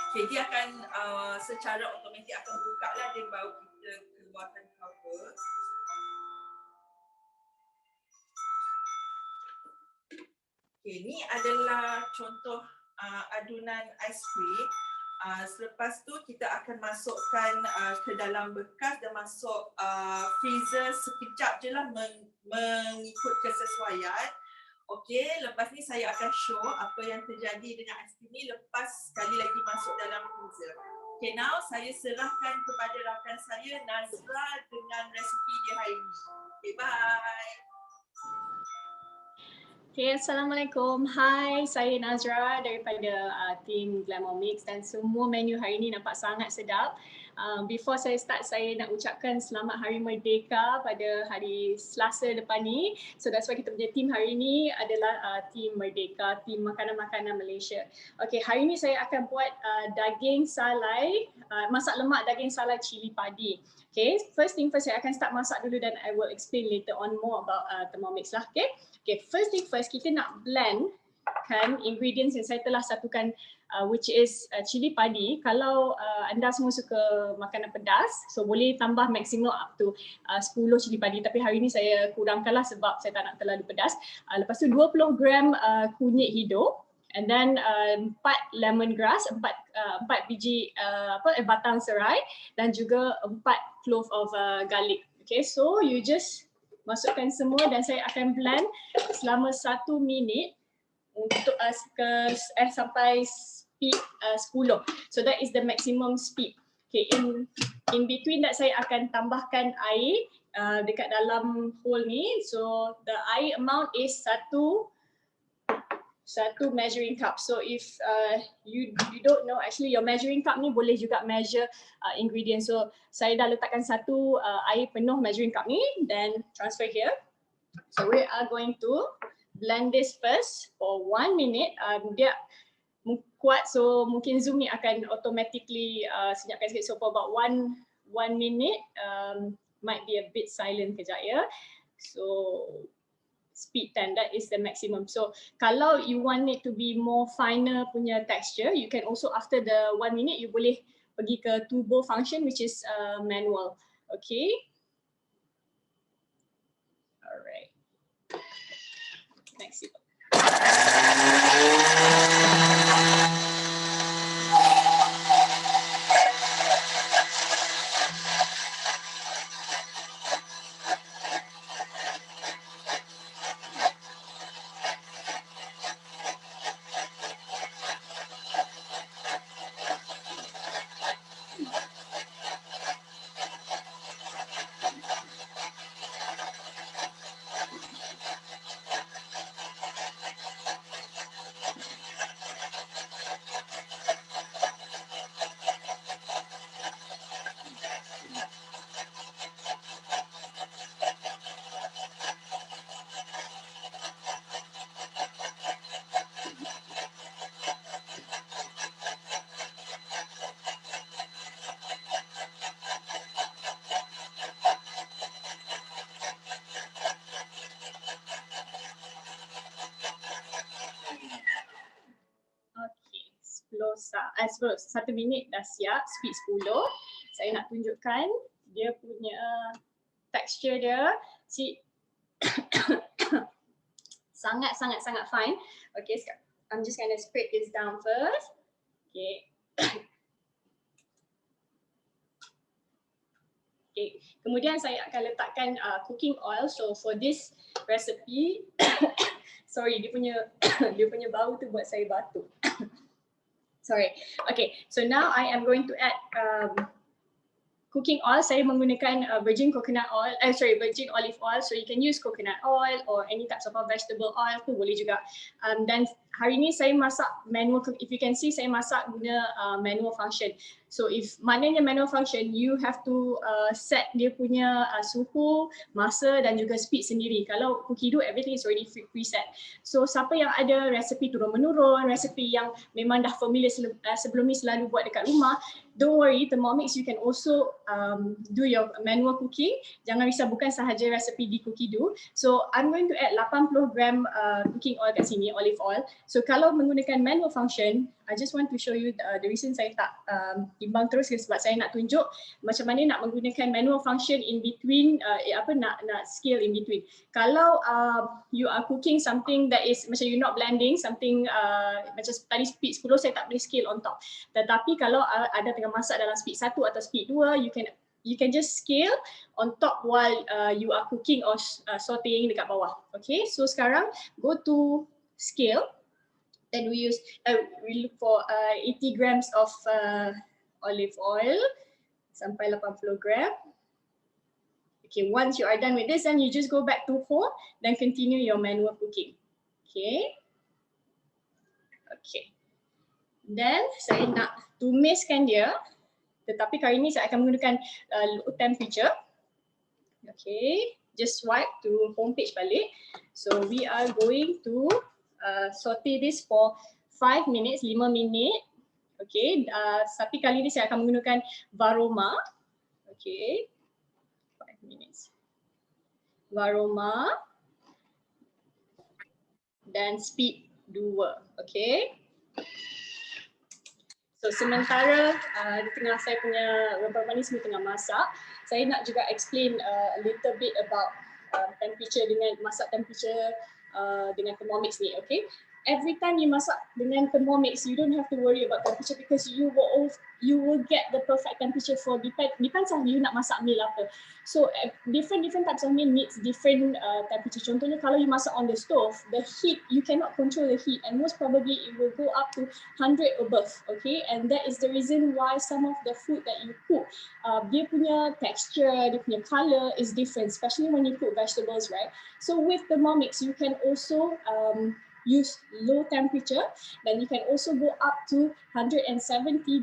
Okay, dia akan secara automatik akan buka lah, dia baru kita keluarkan cover. Okay, ni adalah contoh adunan aiskrim. Selepas tu kita akan masukkan ke dalam bekas dan masuk freezer sekejap je lah mengikut kesesuaian. Okey, lepas ni saya akan show apa yang terjadi dengan aiskrim ni lepas sekali lagi masuk dalam freezer. Okay, now saya serahkan kepada rakan saya Nazra dengan resipi dia hari ni. Okay, bye. Okay, Assalamualaikum. Hai, saya Nazra daripada tim Glamomix dan semua menu hari ini nampak sangat sedap. Before saya start, saya nak ucapkan selamat Hari Merdeka pada hari Selasa depan ni. So that's why kita punya tim hari ini adalah tim Merdeka, tim makanan-makanan Malaysia. Okay, hari ini saya akan buat daging salai, masak lemak daging salai cili padi. Okay, first thing first, saya akan start masak dulu dan I will explain later on more about Thermomix lah. Okay, first thing first, kita nak blend kan ingredients yang saya telah satukan, which is cili padi. Kalau anda semua suka makanan pedas, so boleh tambah maksimum up to 10 cili padi, tapi hari ni saya kurangkanlah sebab saya tak nak terlalu pedas. Lepas tu 20 gram kunyit hidup, and then 4 lemongrass, 4 biji batang serai, dan juga 4 clove of garlic. Okay, so you just masukkan semua dan saya akan blend selama 1 minit untuk sampai speed 10. So that is the maximum speed. Okay, in between that saya akan tambahkan air dekat dalam hole ni. So the air amount is satu measuring cup. So if you don't know, actually your measuring cup ni boleh juga measure ingredients. So saya dah letakkan satu air penuh measuring cup ni, then transfer here. So we are going to blend this first for 1 minute. Dia kuat, so mungkin Zoom ni akan automatically senyapkan sikit. So for about one minute, might be a bit silent kejap ya. So speed 10, that is the maximum. So kalau you want it to be more finer punya texture, you can also after the 1 minute you boleh pergi ke turbo function, which is manual. Okay. Alright. Maximum. Okay, 1 minit dah siap, speed 10. Saya nak tunjukkan dia punya texture dia. Sangat fine. Okay, I'm just gonna scrape this down first. Okay. Okay. Kemudian saya akan letakkan cooking oil. So for this recipe, sorry, dia punya bau tu buat saya batuk. Sorry. Okay, so now I am going to add cooking oil. Saya menggunakan virgin coconut oil, virgin olive oil. So you can use coconut oil or any types of vegetable oil pun boleh juga. Dan hari ni saya masak manual. If you can see, saya masak guna manual function. So if maknanya manual function, you have to set dia punya suhu, masa dan juga speed sendiri. Kalau cookie dough, everything is already preset. So siapa yang ada resepi turun-menurun, resepi yang memang dah familiar sebelum ni selalu buat dekat rumah, don't worry, Thermomix you can also do your manual cooking. Jangan risau, bukan sahaja resepi di cookie dough. So I'm going to add 80 gram cooking oil kat sini, olive oil. So kalau menggunakan manual function, I just want to show you the reason saya tak timbang terus sebab saya nak tunjuk macam mana nak menggunakan manual function in between, nak scale in between. Kalau you are cooking something that is macam you not blending something macam tadi speed 10, saya tak boleh scale on top. Tetapi kalau ada tengah masak dalam speed 1 atau speed 2, you can just scale on top while you are cooking or sauteing dekat bawah. Okay, so sekarang go to scale. Then we look for 80 grams of olive oil sampai 80 gram. Okay, once you are done with this, then you just go back to home, then continue your manual cooking. Okay. Okay. Then saya nak tumiskan dia, tetapi kali ini saya akan menggunakan low temperature. Okay, just swipe to home page balik. So we are going to saute this for 5 minutes, 5 minit. Okay, tapi kali ini saya akan menggunakan varoma. Okay, 5 minutes. Varoma dan speed 2. Okay. So sementara di tengah saya punya rempah manis ni tengah masak, saya nak juga explain a little bit about temperature dengan masak temperature dengan Thermomix ni, okay. every time you masak dengan Thermomix, you don't have to worry about temperature because you will get the perfect temperature for depends on you nak masak meal apa. So different types of meal needs different temperature. Contohnya kalau you masak on the stove, the heat you cannot control the heat and most probably it will go up to 100 above. Okay, and that is the reason why some of the food that you cook, dia punya texture, dia punya color is different, especially when you cook vegetables, right? So with Thermomix, you can also use low temperature, then you can also go up to 170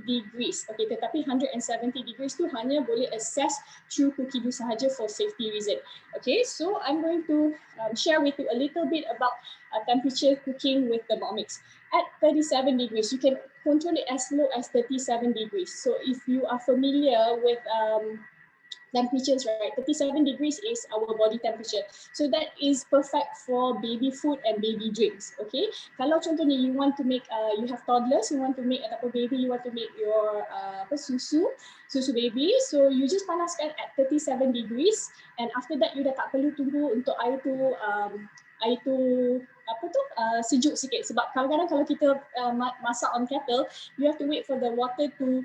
degrees. Okay, tetapi 170 degrees tu hanya boleh access through cookie dough sahaja for safety reason. Okay, so I'm going to share with you a little bit about temperature cooking with Thermomix. At 37 degrees, you can control it as low as 37 degrees. So if you are familiar with temperatures, right? 37 degrees is our body temperature. So that is perfect for baby food and baby drinks. Okay. Kalau contohnya you want to make, you have toddlers, you want to make ataupun baby, you want to make your susu baby. So you just panaskan at 37 degrees, and after that you dah tak perlu tunggu untuk air tu sejuk sikit, sebab kadang-kadang kalau kita masak on kettle, you have to wait for the water to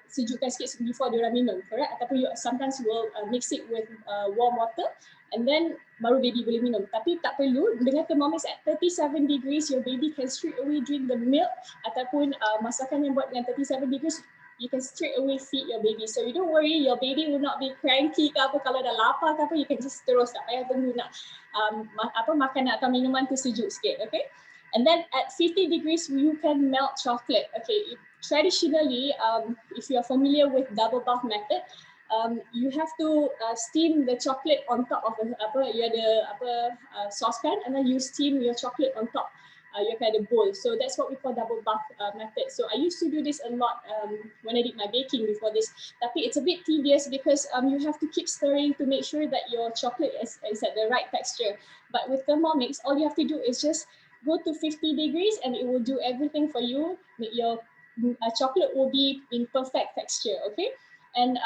sejukkan sikit before diorang minum, correct? Ataupun you sometimes will mix it with warm water and then baru baby boleh minum. Tapi tak perlu, dengan Thermomix at 37 degrees, your baby can straight away drink the milk, ataupun masakan yang buat dengan 37 degrees, you can straight away feed your baby. So you don't worry, your baby will not be cranky ke apa, kalau dah lapar ke apa, you can just terus, tak payah tunggu nak makanan atau minuman tu sejuk sikit, okay? And then at 50 degrees, you can melt chocolate. Okay, traditionally, if you are familiar with double bath method, you have to steam the chocolate on top of saucepan, and then you steam your chocolate on top. You can have a bowl. So that's what we call double bath method. So I used to do this a lot when I did my baking before this. Tapi it's a bit tedious because you have to keep stirring to make sure that your chocolate is at the right texture. But with Thermomix, all you have to do is just go to 50 degrees and it will do everything for you. Your chocolate will be in perfect texture, okay? And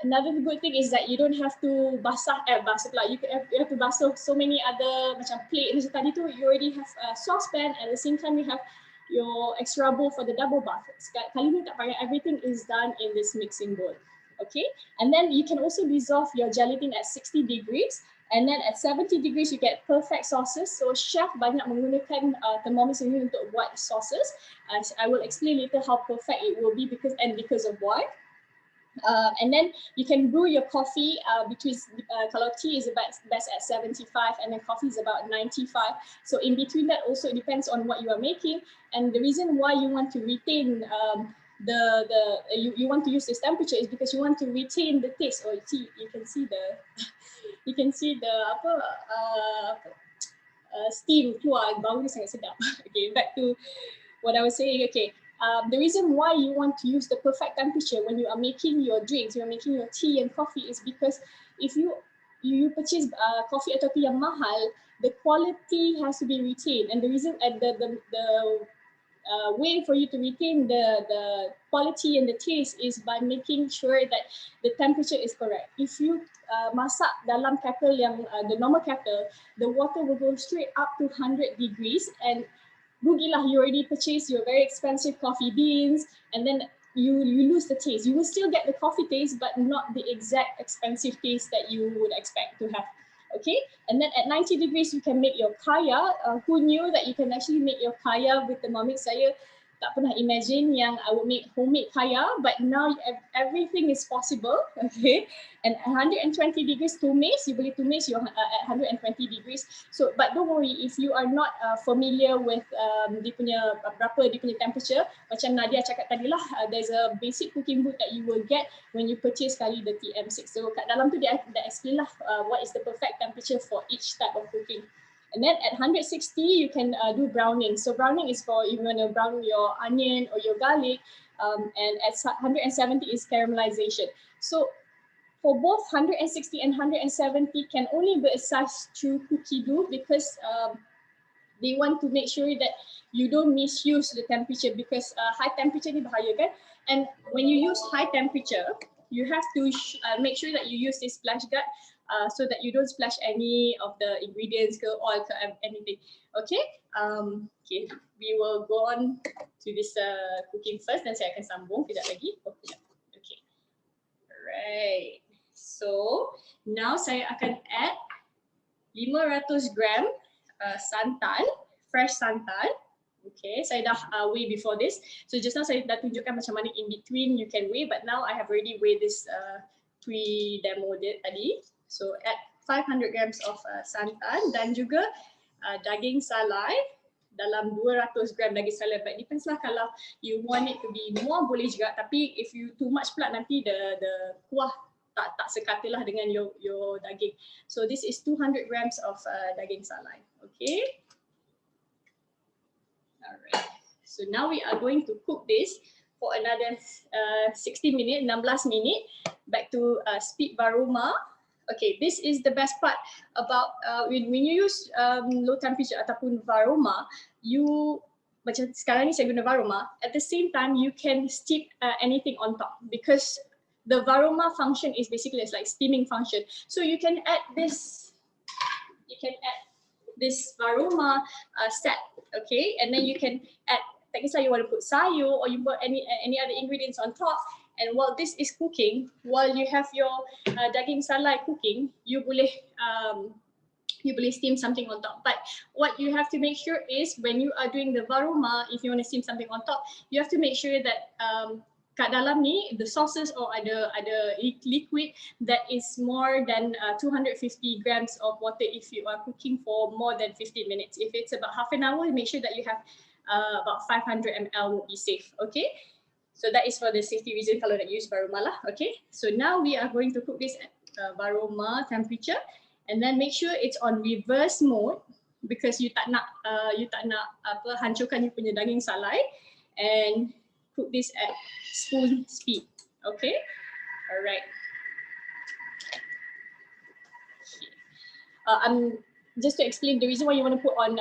another good thing is that you don't have to basah pula. You have to basuh so many other macam plate macam tadi tu. You already have a saucepan, at the same time you have your extra bowl for the double bath. Kali ni tak payah, everything is done in this mixing bowl. Okay, and then you can also dissolve your gelatin at 60 degrees. And then at 70 degrees, you get perfect sauces. So chef banyak menggunakan Thermomix ini untuk buat sauces. I will explain later how perfect it will be because of why. And then you can brew your coffee between, kalau tea is best at 75 and then coffee is about 95. So in between that also it depends on what you are making. And the reason why you want to retain you want to use this temperature is because you want to retain the taste. Or see, you can see the steam keluar, bau ni sangat sedap. Okay, back to what I was saying. Okay. The reason why you want to use the perfect temperature when you are making your drinks, you are making your tea and coffee, is because if you purchase coffee atau tea yang mahal, the quality has to be retained, and the reason the way for you to retain the quality and the taste is by making sure that the temperature is correct. If you masak dalam kettle yang the normal kettle, the water will go straight up to 100 degrees, and rugilah, you already purchased your very expensive coffee beans, and then you lose the taste. You will still get the coffee taste, but not the exact expensive taste that you would expect to have. Okay, and then at 90 degrees, you can make your kaya. Who knew that you can actually make your kaya with Thermomix? Saya tak pernah imagine yang I would make homemade kaya, but now everything is possible. Okay, and 120 degrees tumis, you boleh tumis your at 120 degrees. So, but don't worry if you are not familiar with dia punya temperature. Macam Nadia cakap tadi lah, there's a basic cooking book that you will get when you purchase kali the TM6. So kat dalam tu dia explain lah what is the perfect temperature for each type of cooking. And then at 160, you can do browning. So browning is for you want to brown your onion or your garlic. And at 170 is caramelization. So for both 160 and 170 can only be accessed through cookie dough because they want to make sure that you don't misuse the temperature because high temperature ni bahaya kan. And when you use high temperature, you have to make sure that you use this splash guard so that you don't splash any of the ingredients ke oil ke anything. Okay, okay, we will go on to this cooking first, dan saya akan sambung kejap lagi. Oh, kejap. Okay, alright. So now saya akan add 500 gram santan, fresh santan. Okay, saya dah weigh before this. So just now saya dah tunjukkan macam mana in between you can weigh, but now I have already weighed this pre-demo tadi. So add 500 grams of santan dan juga daging salai dalam 200 gram daging salai. But depends lah, kalau you want it to be more boleh juga, tapi if you too much pula nanti the kuah tak sekata lah dengan your daging. So this is 200 grams of daging salai. Okay. Alright. So now we are going to cook this for another 60 minutes, 16 minit, back to speed varoma. Okay, this is the best part about when you use low temperature ataupun varoma, you macam sekarang ni saya guna varoma, at the same time you can steep anything on top, because the varoma function is basically it's like steaming function. So you can add this varoma set, okay, and then you can add, tak kisah you want to put sayur or you put any other ingredients on top. And while this is cooking, while you have your daging salai cooking, you boleh steam something on top. But what you have to make sure is when you are doing the varoma, if you want to steam something on top, you have to make sure that kat dalam ni the sauces or ada liquid that is more than 250 grams of water if you are cooking for more than 15 minutes. If it's about half an hour, make sure that you have about 500 ml would be safe. Okay. So that is for the safety reason kalau nak use varoma lah. Okay. So now we are going to cook this at varoma temperature, and then make sure it's on reverse mode, because you tak nak hancurkan you punya daging salai, and cook this at spoon speed. Okay. Alright. Just to explain the reason why you want to put on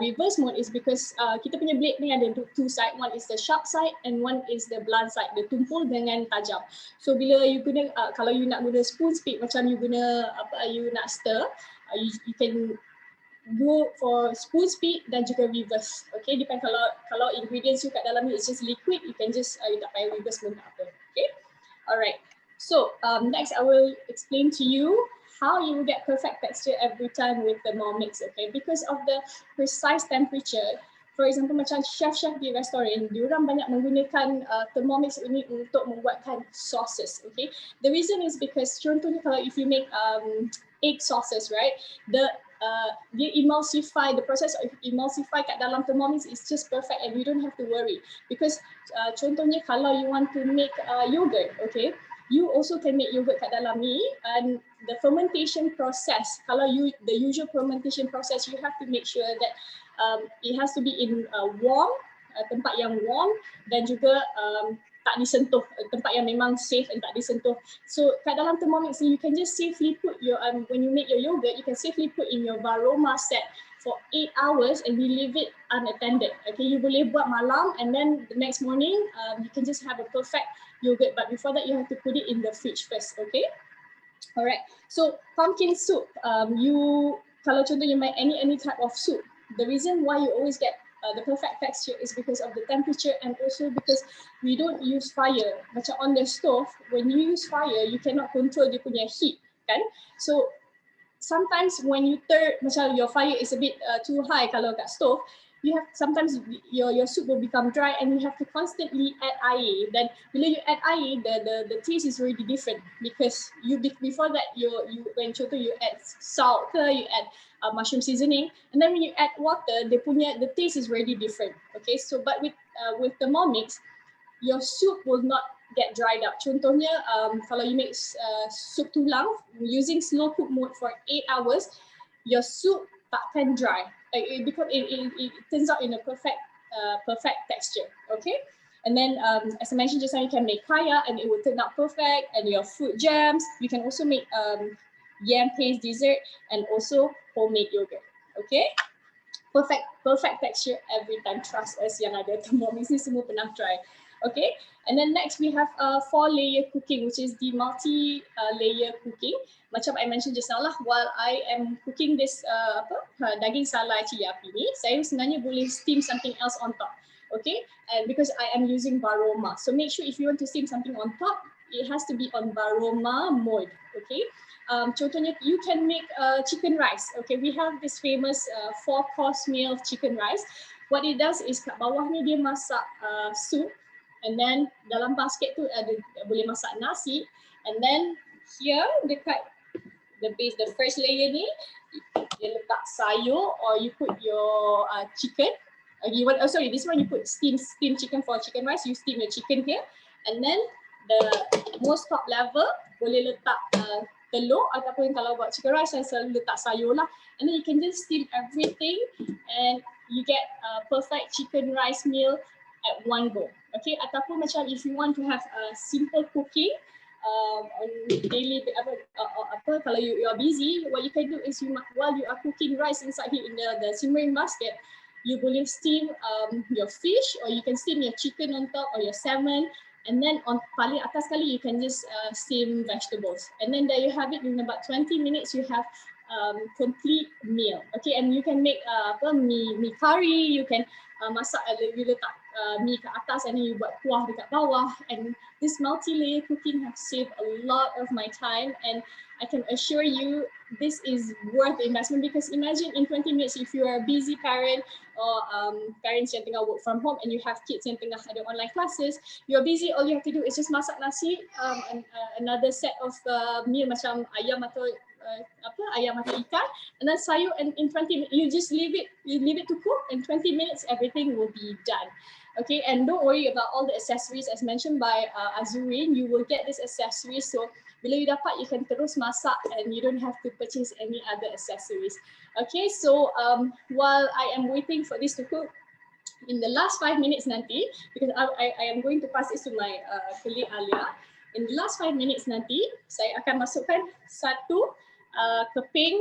reverse mode is because kita punya blade ni ada two side, one is the sharp side and one is the blunt side, the tumpul dengan tajam. So bila you guna kalau you nak guna spoon speed, macam you guna you nak stir, you can go for spoon speed dan juga reverse. Okay, depend kalau ingredients you kat dalam ni is just liquid, you can just you tak payah reverse pun tak apa. Okay, alright. So next I will explain to you how you will get perfect texture every time with the Thermomix, okay? Because of the precise temperature. For example, macam chef-chef di restoran, diorang banyak menggunakan Thermomix ini untuk membuatkan sauces, okay? The reason is because contohnya kalau if you make egg sauces, right? Dia emulsify, the process of emulsify kat dalam Thermomix is just perfect and you don't have to worry. Because contohnya kalau you want to make yogurt, okay? You also can make yogurt kat dalam ni, and the fermentation process, kalau the usual fermentation process, you have to make sure that it has to be in warm, tempat yang warm, dan juga tak disentuh, tempat yang memang safe and tak disentuh. So kat dalam Thermomix ni, you can just safely put your, when you make your yogurt, you can safely put in your varoma set for 8 hours and you leave it unattended. Okay, you boleh buat malam and then the next morning you can just have a perfect yogurt, but before that you have to put it in the fridge first. Okay, alright. So pumpkin soup, kalau contoh you make any type of soup, the reason why you always get the perfect texture is because of the temperature and also because we don't use fire. Macam on the stove, when you use fire, you cannot control dia punya heat, kan? So sometimes when you macam your fire is a bit too high kalau kat stove, you have sometimes your soup will become dry and you have to constantly add air. Then bila you add air, the taste is already different because before that you when contoh you add salt ke, you add mushroom seasoning, and then when you add water, the taste is already different. Okay, so but with Thermomix, your soup will not get dried up. Contohnya kalau you make soup tulang using slow cook mode for 8 hours, your soup takkan dry. It turns out in a perfect texture. Okay, and then as I mentioned just now, you can make kaya and it will turn out perfect. And your fruit jams, you can also make yam paste dessert and also homemade yogurt. Okay, perfect texture every time. Trust us yang ada Thermomix ni semua pernah try. Okay, and then next we have 4-layer cooking, which is the multi-layer cooking. Macam I mentioned just now lah, while I am cooking this daging salai cili api ni, saya sebenarnya boleh steam something else on top. Okay, and because I am using baroma, so make sure if you want to steam something on top, it has to be on baroma mode. Okay, contohnya you can make chicken rice. Okay, we have this famous 4-course meal chicken rice. What it does is kat bawah ni dia masak soup, and then dalam basket tu ada boleh masak nasi, and then here dekat the base, the first layer ni, dia letak sayur, or you put your chicken. You want, sorry, this one you put steam chicken for chicken rice. You steam your chicken here, and then the most top level boleh letak telur, ataupun kalau buat chicken rice saya selalu letak sayur lah, and then you can just steam everything and you get a perfect chicken rice meal at one go. Okay, ataupun macam if you want to have a simple cooking on daily kalau you are busy, what you can do is while you are cooking rice inside here in the simmering basket, you boleh steam your fish, or you can steam your chicken on top, or your salmon, and then on paling atas kali you can just steam vegetables, and then there you have it. In about 20 minutes you have complete meal. Okay, and you can make mi kari, you can masak, you letak mi kat atas, and then you buat kuah dekat bawah. And this multi-layer cooking has saved a lot of my time, and I can assure you this is worth the investment, because imagine in 20 minutes if you are a busy parent, or parents yang tengah work from home and you have kids yang tengah ada online classes, you're busy, all you have to do is just masak nasi, another set of meal macam ayam atau ayam atau ikan, and then sayur, and in 20 minutes you just leave it to cook, and 20 minutes everything will be done. Okay, and don't worry about all the accessories as mentioned by Azurin. You will get this accessories, so bila you dapat, you can terus masak and you don't have to purchase any other accessories. Okay, so while I am waiting for this to cook, in the last 5 minutes nanti, because I am going to pass this to my colleague Alia. In the last 5 minutes nanti, saya akan masukkan 1 keping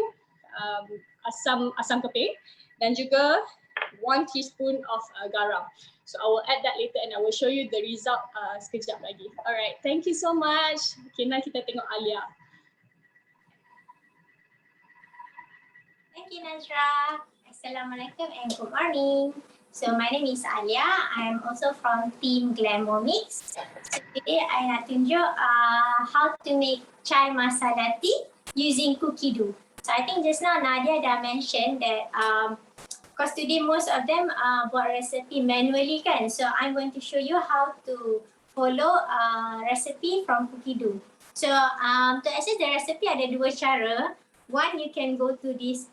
asam keping, dan juga 1 teaspoon of garam. So I will add that later and I will show you the result sekejap lagi. Alright, thank you so much. Okay, now kita tengok Alia. Thank you, Nazra. Assalamualaikum and good morning. So my name is Alia. I am also from Team Glamomix. So today I nak tunjuk how to make chai masala tea using cookie dough. So I think just now Nadia dah mention that because today most of them buat recipe manually kan. So I'm going to show you how to follow recipe from cookie dough. So to access the recipe ada 2 cara. One, you can go to this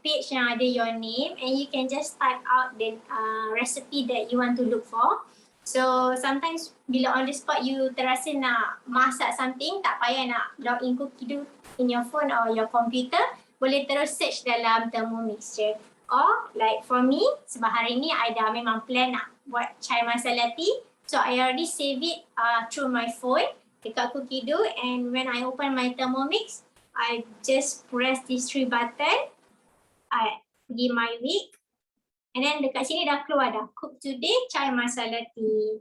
page yang ada your name and you can just type out the recipe that you want to look for. So sometimes bila on the spot you terasa nak masak something, tak payah nak log in cookie dough in your phone or your computer, boleh terus search dalam Thermomix je. Or like for me, sebab hari ni I dah memang plan nak buat chai masala tea. So I already save it through my phone dekat cookie dough, and when I open my Thermomix, I just press these 3 button. I pergi my week, and then dekat sini dah keluar dah cook today chai masala tea.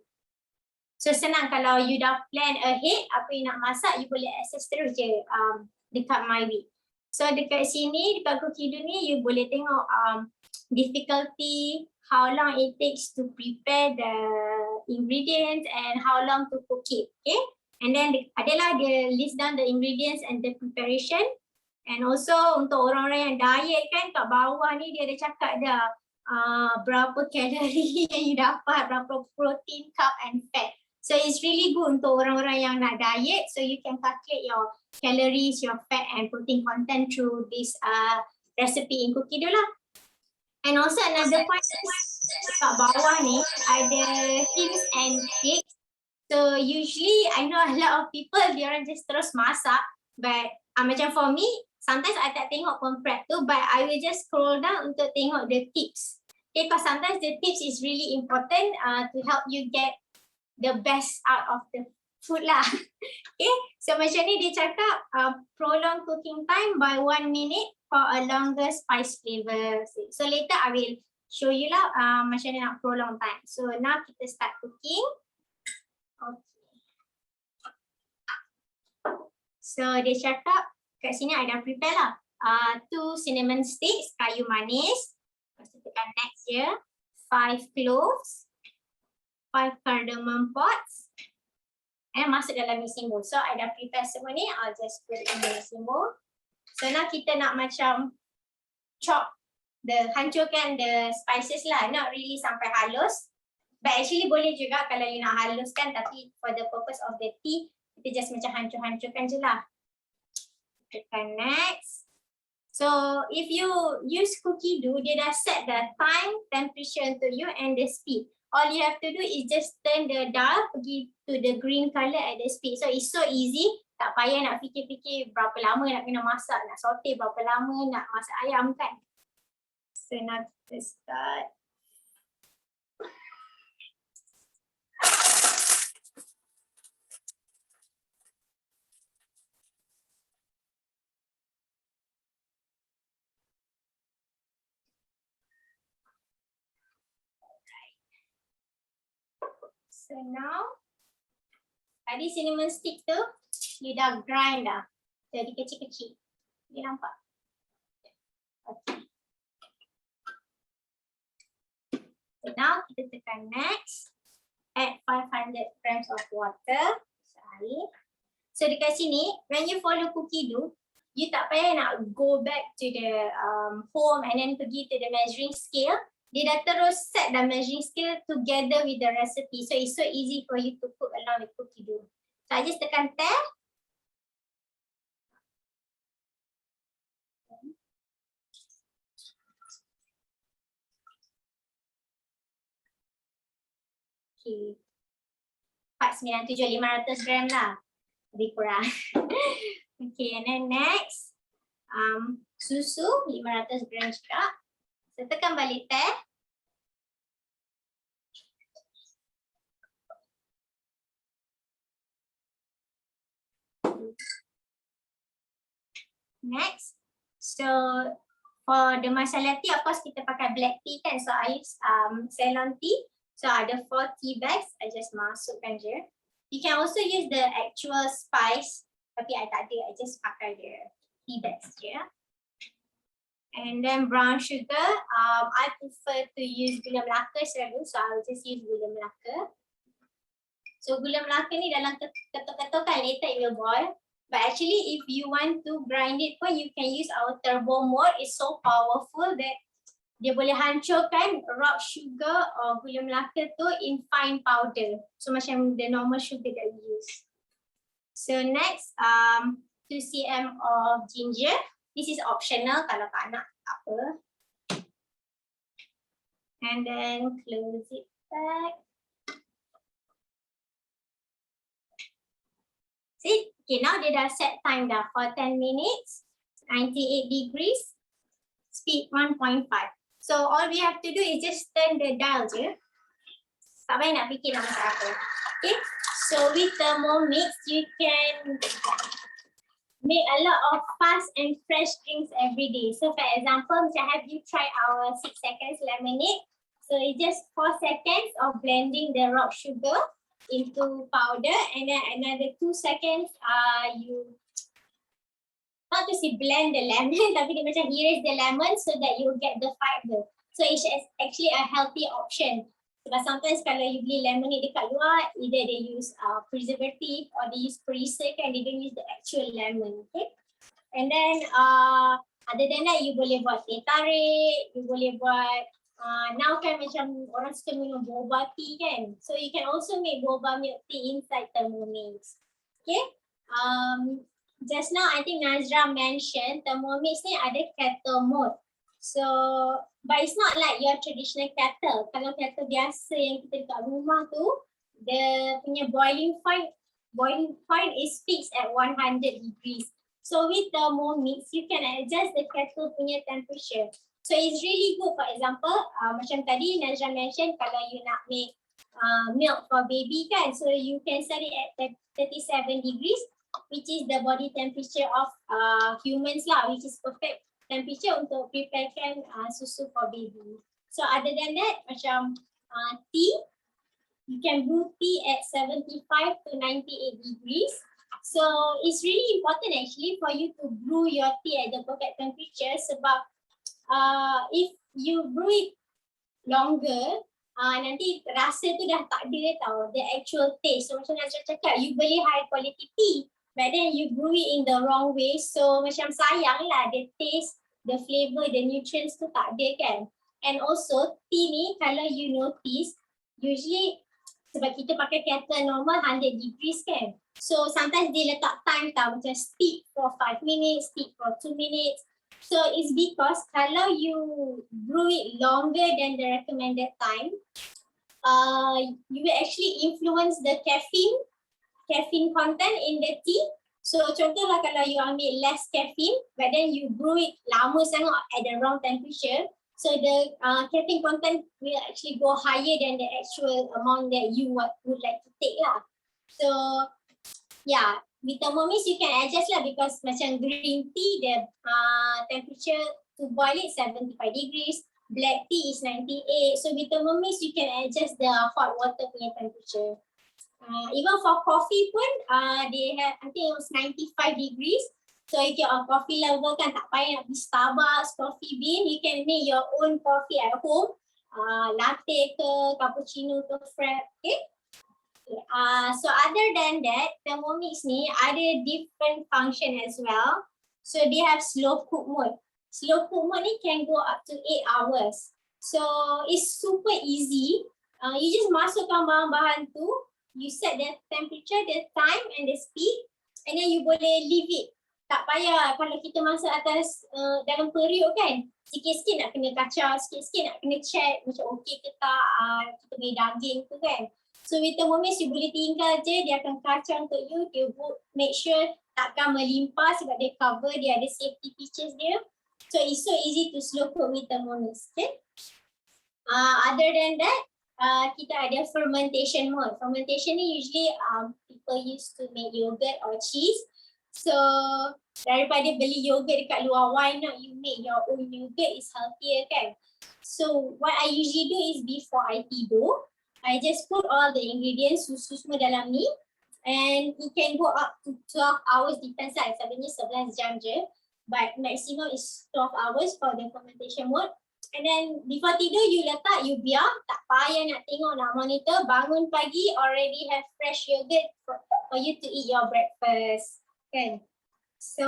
So senang, kalau you dah plan ahead apa you nak masak, you boleh access terus je dekat my week. So dekat sini, dekat cookie dough ni, you boleh tengok difficulty, how long it takes to prepare the ingredients and how long to cook it, okay? And then adalah dia list down the ingredients and the preparation. And also untuk orang-orang yang diet kan, kat bawah ni dia ada cakap dah berapa kalori yang you dapat, berapa protein, carb and fat. So it's really good untuk orang-orang yang nak diet, so you can calculate your calories, your fat and protein content through this recipe in cookie dough lah. And also another point kat bawah ni ada hints and tricks. So usually I know a lot of people diorang just terus masak, but macam for me, sometimes I tak tengok pun prep tu, but I will just scroll down untuk tengok the tips. Okay, because sometimes the tips is really important to help you get the best out of the food lah. Okay, so macam ni dia cakap prolong cooking time by 1 minute for a longer spice flavor. So later I will show you lah macam mana nak prolong time. So now kita start cooking. Okay. So dia cakap kat sini I dah prepare lah. 2 cinnamon sticks, kayu manis. Lepas tu tekan next je. 5 cloves. 5 cardamom pods. And masuk dalam mixing bowl. So I dah prepare semua ni. I'll just put it in the mixing bowl. So now kita nak macam chop, hancurkan the spices lah. Not really sampai halus. But actually boleh juga kalau you nak haluskan, tapi for the purpose of the tea, kita just macam hancur-hancurkan je lah. Tekan next. So if you use cookie dough, dia dah set the time, temperature untuk you and the speed. All you have to do is just turn the dial pergi to the green color at the speed. So it's so easy. Tak payah nak fikir-fikir berapa lama nak kena masak, nak saute berapa lama nak masak ayam kan. So now kita start. So now, tadi cinnamon stick tu, you dah grind dah. Jadi kecil-kecil. You nampak? Okay. So now, kita tekan next. Add 500 grams of water. Air. So dekat sini, when you follow cookie dough, you tak payah nak go back to the home and then pergi to the measuring scale. Dia dah terus set the measuring scale together with the recipe. So it's so easy for you to cook along with cookie dough. So I just tekan tab. Okay. 497, 500 gram lah. Lebih kurang. Okay, and then next. Susu, 500 gram juga. So tekan balik tab. Next. So for the masala tea, of course kita pakai black tea kan. So I use Ceylon tea. So ada 4 tea bags. I just masukkan je. You can also use the actual spice. Tapi I tak ada. I just pakai the tea bags je. And then brown sugar, I prefer to use gula melaka selalu, so I'll just use gula melaka. So gula melaka ni dalam ketuk-ketuk kan, later it will boil. But actually if you want to grind it pun, you can use our turbo mode. It's so powerful that dia boleh hancurkan rock sugar or gula melaka tu in fine powder. So macam the normal sugar that we use. So next, 2 cm of ginger. This is optional kalau tak nak, tak apa. And then close it back. See? Okay, now dia dah set time dah for 10 minutes, 98 degrees, speed 1.5. So all we have to do is just turn the dial je. Tak payah nak fikir nak masak apa. Okay, so with Thermomix, you can make a lot of fast and fresh drinks every day. So for example, macam have you tried our 6 seconds lemonade? So it's just 4 seconds of blending the rock sugar into powder, and then another 2 seconds you not to say blend the lemon, tapi dia macam erase the lemon so that you get the fiber. So it's actually a healthy option. Sebab sometimes kalau you beli lemonade dekat luar, either they use preservative or they use preserve kan, they don't use the actual lemon, okay? And then other than that, you boleh buat teh tarik, you boleh buat now kan macam orang suka minum boba tea kan, so you can also make boba milk tea inside Thermomix, okay? Just now I think Nazra mentioned Thermomix ni ada kettle mode. So, but it's not like your traditional kettle. Kalau kettle biasa yang kita dekat rumah tu, the punya boiling point is fixed at 100 degrees. So with Thermomix, you can adjust the kettle punya temperature. So it's really good. For example, macam tadi Nazra mention, kalau you nak make milk for baby kan, so you can set it at 37 degrees, which is the body temperature of humans lah, which is perfect temperature untuk preparekan susu for baby. So other than that, macam tea, You can brew tea at 75 to 98 degrees. So it's really important actually for you to brew your tea at the perfect temperature sebab if you brew it longer, nanti rasa tu dah tak ada tau, the actual taste. So macam Nazra cakap, you beli high quality tea, but then you brew it in the wrong way. So macam sayang lah, the taste, the flavour, the nutrients tu tak ada kan. And also tea ni kalau you notice, usually sebab kita pakai kettle normal 100 degrees kan. So sometimes dia letak time tau, macam steep for 5 minutes, steep for 2 minutes. So it's because kalau you brew it longer than the recommended time, you will actually influence the caffeine content in the tea. So contohlah kalau you ambil less caffeine, but then you brew it lama sangat at the wrong temperature, so the caffeine content will actually go higher than the actual amount that you would like to take lah. So yeah, with Thermomix you can adjust lah, because macam green tea, the temperature to boil it 75 degrees, black tea is 98. So with Thermomix you can adjust the hot water punya temperature. Even for coffee pun, they have, I think it was 95 degrees. So if you're a coffee lover kan, tak payah nak pergi Starbucks, coffee bean, you can make your own coffee at home. Latte ke, cappuccino ke, frap, okay? So other than that, Thermomix ni ada different function as well. So they have slow cook mode. Slow cook mode ni can go up to 8 hours. So it's super easy. You just masukkan bahan-bahan tu, you set the temperature, the time and the speed, and then you boleh leave it. Tak payah kalau kita masak atas dalam periuk kan, sikit-sikit nak kena kacau, sikit-sikit nak kena check macam okey ke tak kita punya daging tu kan. So with Thermomix you boleh tinggal je, dia akan kacau untuk you, dia make sure takkan melimpah sebab dia cover, dia ada safety features dia. So it's so easy to slow cook with Thermomix, okay? Other than that, kita ada fermentation mode. Fermentation ni usually people use to make yogurt or cheese. So daripada beli yogurt dekat luar, why not you make your own yogurt, is healthier kan. So what I usually do is before I tidur, I just put all the ingredients, susu semua dalam ni, and it can go up to 12 hours, depends lah, selalunya 11 jam je, but maximum is 12 hours for the fermentation mode. And then before tidur you letak, you biar, tak payah nak tengok, nak monitor, bangun pagi already have fresh yogurt for you to eat your breakfast kan. So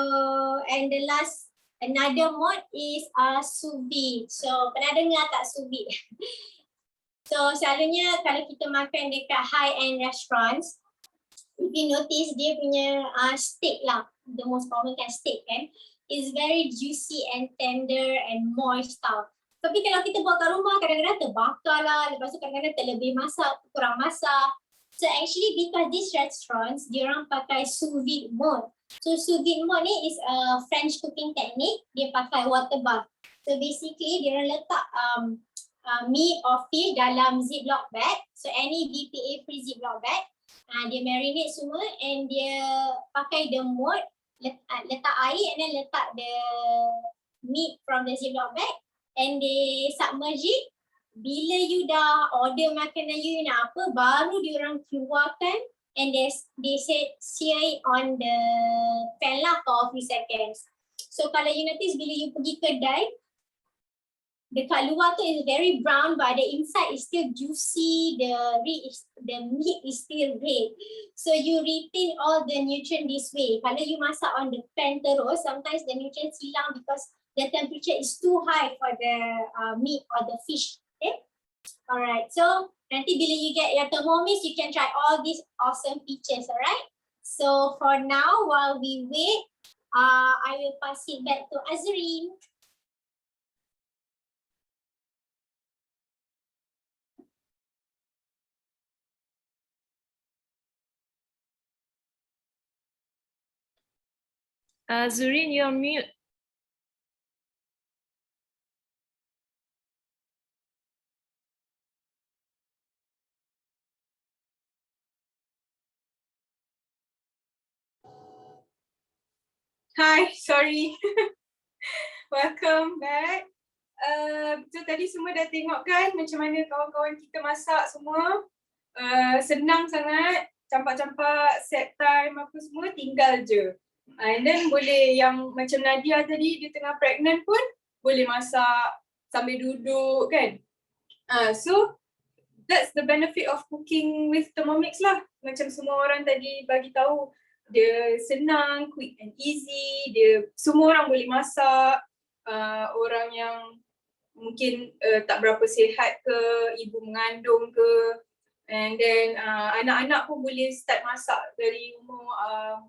and the last, another mode is sous vide. So pernah dengar tak sous vide? So selalunya kalau kita makan dekat high-end restaurants, if you notice dia punya steak lah, the most common kan steak kan, is very juicy and tender and moist tau. Tapi kalau kita buat kat rumah, kadang-kadang terbakar lah, lepas tu kadang-kadang terlebih masak, kurang masak. So actually because these restaurants, diorang pakai sous vide mode. So sous vide mode ni is a French cooking technique, dia pakai water bath. So basically diorang letak meat or fish dalam ziplock bag. So any BPA free ziplock bag. Dia marinate semua and dia pakai the mode, letak air and then letak the meat from the ziplock bag and they submerge it. Bila you dah order makanan you nak apa, baru diorang keluarkan and they sear it on the pan lah for a few seconds. So kalau you notice bila you pergi kedai, dekat luar tu is very brown but the inside is still juicy, the meat is still red. So you retain all the nutrient this way. Kalau you masak on the pan terus, sometimes the nutrients hilang because the temperature is too high for the meat or the fish. Okay? Alright, so nanti bila you get your Thermomix, you can try all these awesome features, alright? So for now, while we wait, I will pass it back to Azreen. Zurin, you're on mute. Hi, sorry. Welcome back. So tadi semua dah tengok kan macam mana kawan-kawan kita masak semua. senang sangat, campak-campak, set time apa semua, tinggal je. And then boleh yang macam Nadia tadi, dia tengah pregnant pun boleh masak sambil duduk kan. So that's the benefit of cooking with Thermomix lah. Macam semua orang tadi bagi tahu, dia senang, quick and easy, dia semua orang boleh masak. Orang yang mungkin tak berapa sihat ke, ibu mengandung ke, and then anak-anak pun boleh start masak dari umur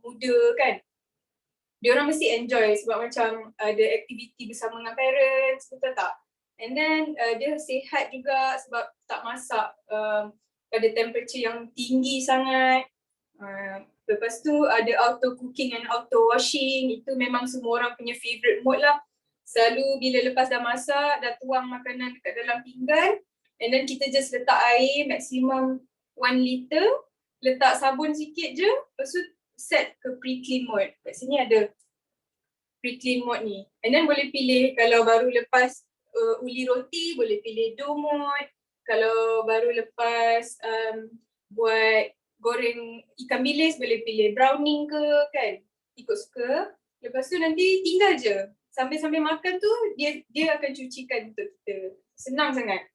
muda kan. Dia orang mesti enjoy sebab macam ada aktiviti bersama dengan parents, betul tak? And then dia sihat juga sebab tak masak pada temperature yang tinggi sangat. Lepas tu ada auto cooking and auto washing, itu memang semua orang punya favourite mode lah. Selalu bila lepas dah masak, dah tuang makanan dekat dalam pinggan, and then kita just letak air maximum 1 liter, letak sabun sikit je, lepas tu set ke pre-clean mode. Kat sini ada pre-clean mode ni. And then boleh pilih kalau baru lepas uli roti, boleh pilih dough mode. Kalau baru lepas buat goreng ikan bilis, boleh pilih browning ke kan, ikut suka. Lepas tu nanti tinggal je, sambil-sambil makan tu dia akan cucikan untuk kita. Senang sangat.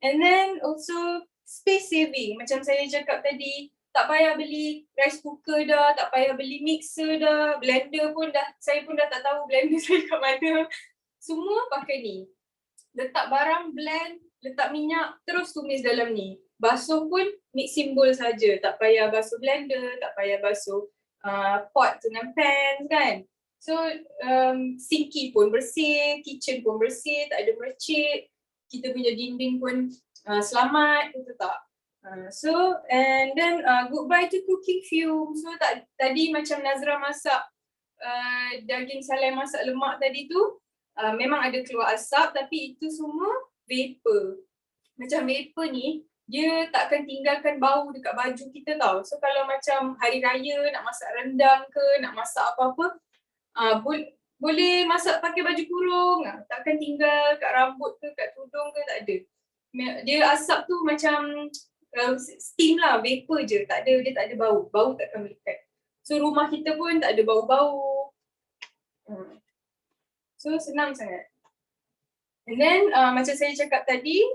And then also space saving, macam saya cakap tadi, tak payah beli rice cooker dah, tak payah beli mixer dah, blender pun dah, saya pun dah tak tahu blender saya kat mana. Semua pakai ni. Letak barang, blend, letak minyak, terus tumis dalam ni. Basuh pun mixing bowl saja, tak payah basuh blender, tak payah basuh pot dengan pan kan. So sinki pun bersih, kitchen pun bersih, tak ada mercik, kita punya dinding pun selamat, betul tak? So and then goodbye to cooking fume. So tadi macam Nazra masak daging salai masak lemak tadi tu, memang ada keluar asap, tapi itu semua vapor. Macam vapor ni, dia takkan tinggalkan bau dekat baju kita tau. So kalau macam hari raya nak masak rendang ke, nak masak apa-apa, boleh masak pakai baju kurung, takkan tinggal kat rambut ke, kat tudung ke, tak ada. Dia asap tu macam steam lah, vapor je, dia tak ada bau, bau takkan melekat. So rumah kita pun tak ada bau-bau. So senang sangat. And then macam saya cakap tadi,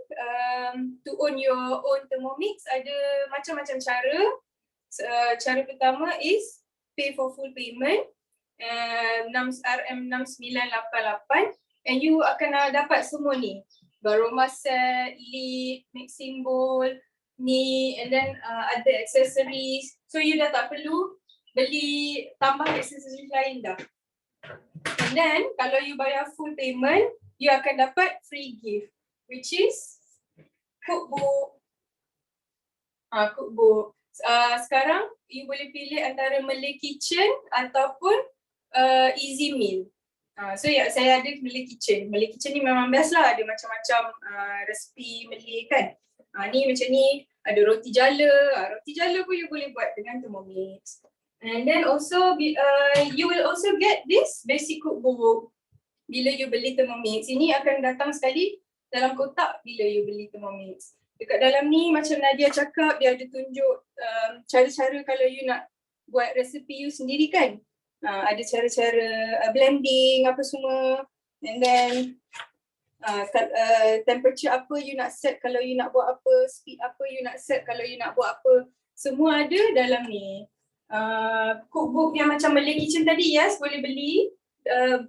to own your own Thermomix ada macam-macam cara. Cara pertama is pay for full payment, RM6988, and you akan dapat semua ni. Baroma set, lid, mixing bowl, ni, and then ada accessories. So you dah tak perlu beli tambah accessories lain dah. And then kalau you bayar full payment, you akan dapat free gift, which is cookbook. Cookbook. Sekarang you boleh pilih antara Malay Kitchen ataupun Easy Meal. So saya ada Malay Kitchen. Malay Kitchen ni memang best lah, ada macam-macam resipi Malay kan. Ni macam ni, ada roti jala. Roti jala pun you boleh buat dengan Thermomix. And then also you will also get this basic cookbook. Bila you beli Thermomix, ini akan datang sekali dalam kotak bila you beli Thermomix. Dekat dalam ni macam Nadia cakap, dia ada tunjuk cara-cara kalau you nak buat resipi you sendiri kan. Ada cara-cara blending apa semua, and then temperature apa you nak set kalau you nak buat apa, speed apa you nak set kalau you nak buat apa, semua ada dalam ni. Cookbook yang macam Malay Kitchen tadi, yes, boleh beli,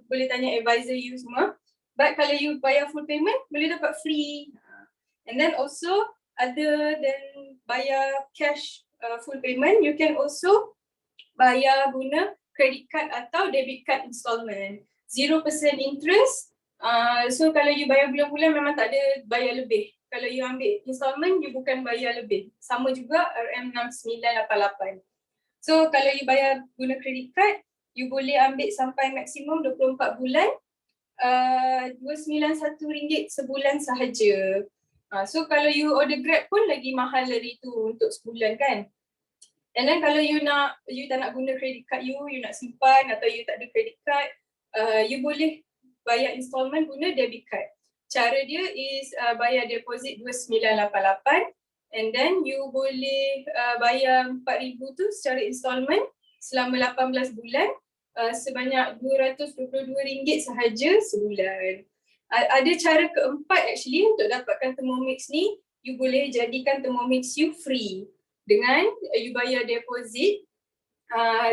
boleh tanya advisor you semua, but kalau you bayar full payment boleh dapat free. And then also other than bayar cash full payment, you can also bayar guna credit card atau debit card installment, 0% interest. So kalau you bayar bulan-bulan memang tak ada bayar lebih. Kalau you ambil installment, you bukan bayar lebih. Sama juga RM6988. So kalau you bayar guna credit card, you boleh ambil sampai maksimum 24 bulan, RM291 sebulan sahaja. So kalau you order Grab pun lagi mahal dari tu untuk sebulan kan. And then kalau you tak nak guna credit card you nak simpan atau you tak ada credit card, you boleh bayar installment guna debit card. Cara dia is bayar deposit RM2988, And then you boleh bayar 4,000 tu secara installment selama 18 bulan sebanyak RM222 sahaja sebulan. Ada cara keempat actually untuk dapatkan Thermomix ni, you boleh jadikan Thermomix you free dengan you bayar deposit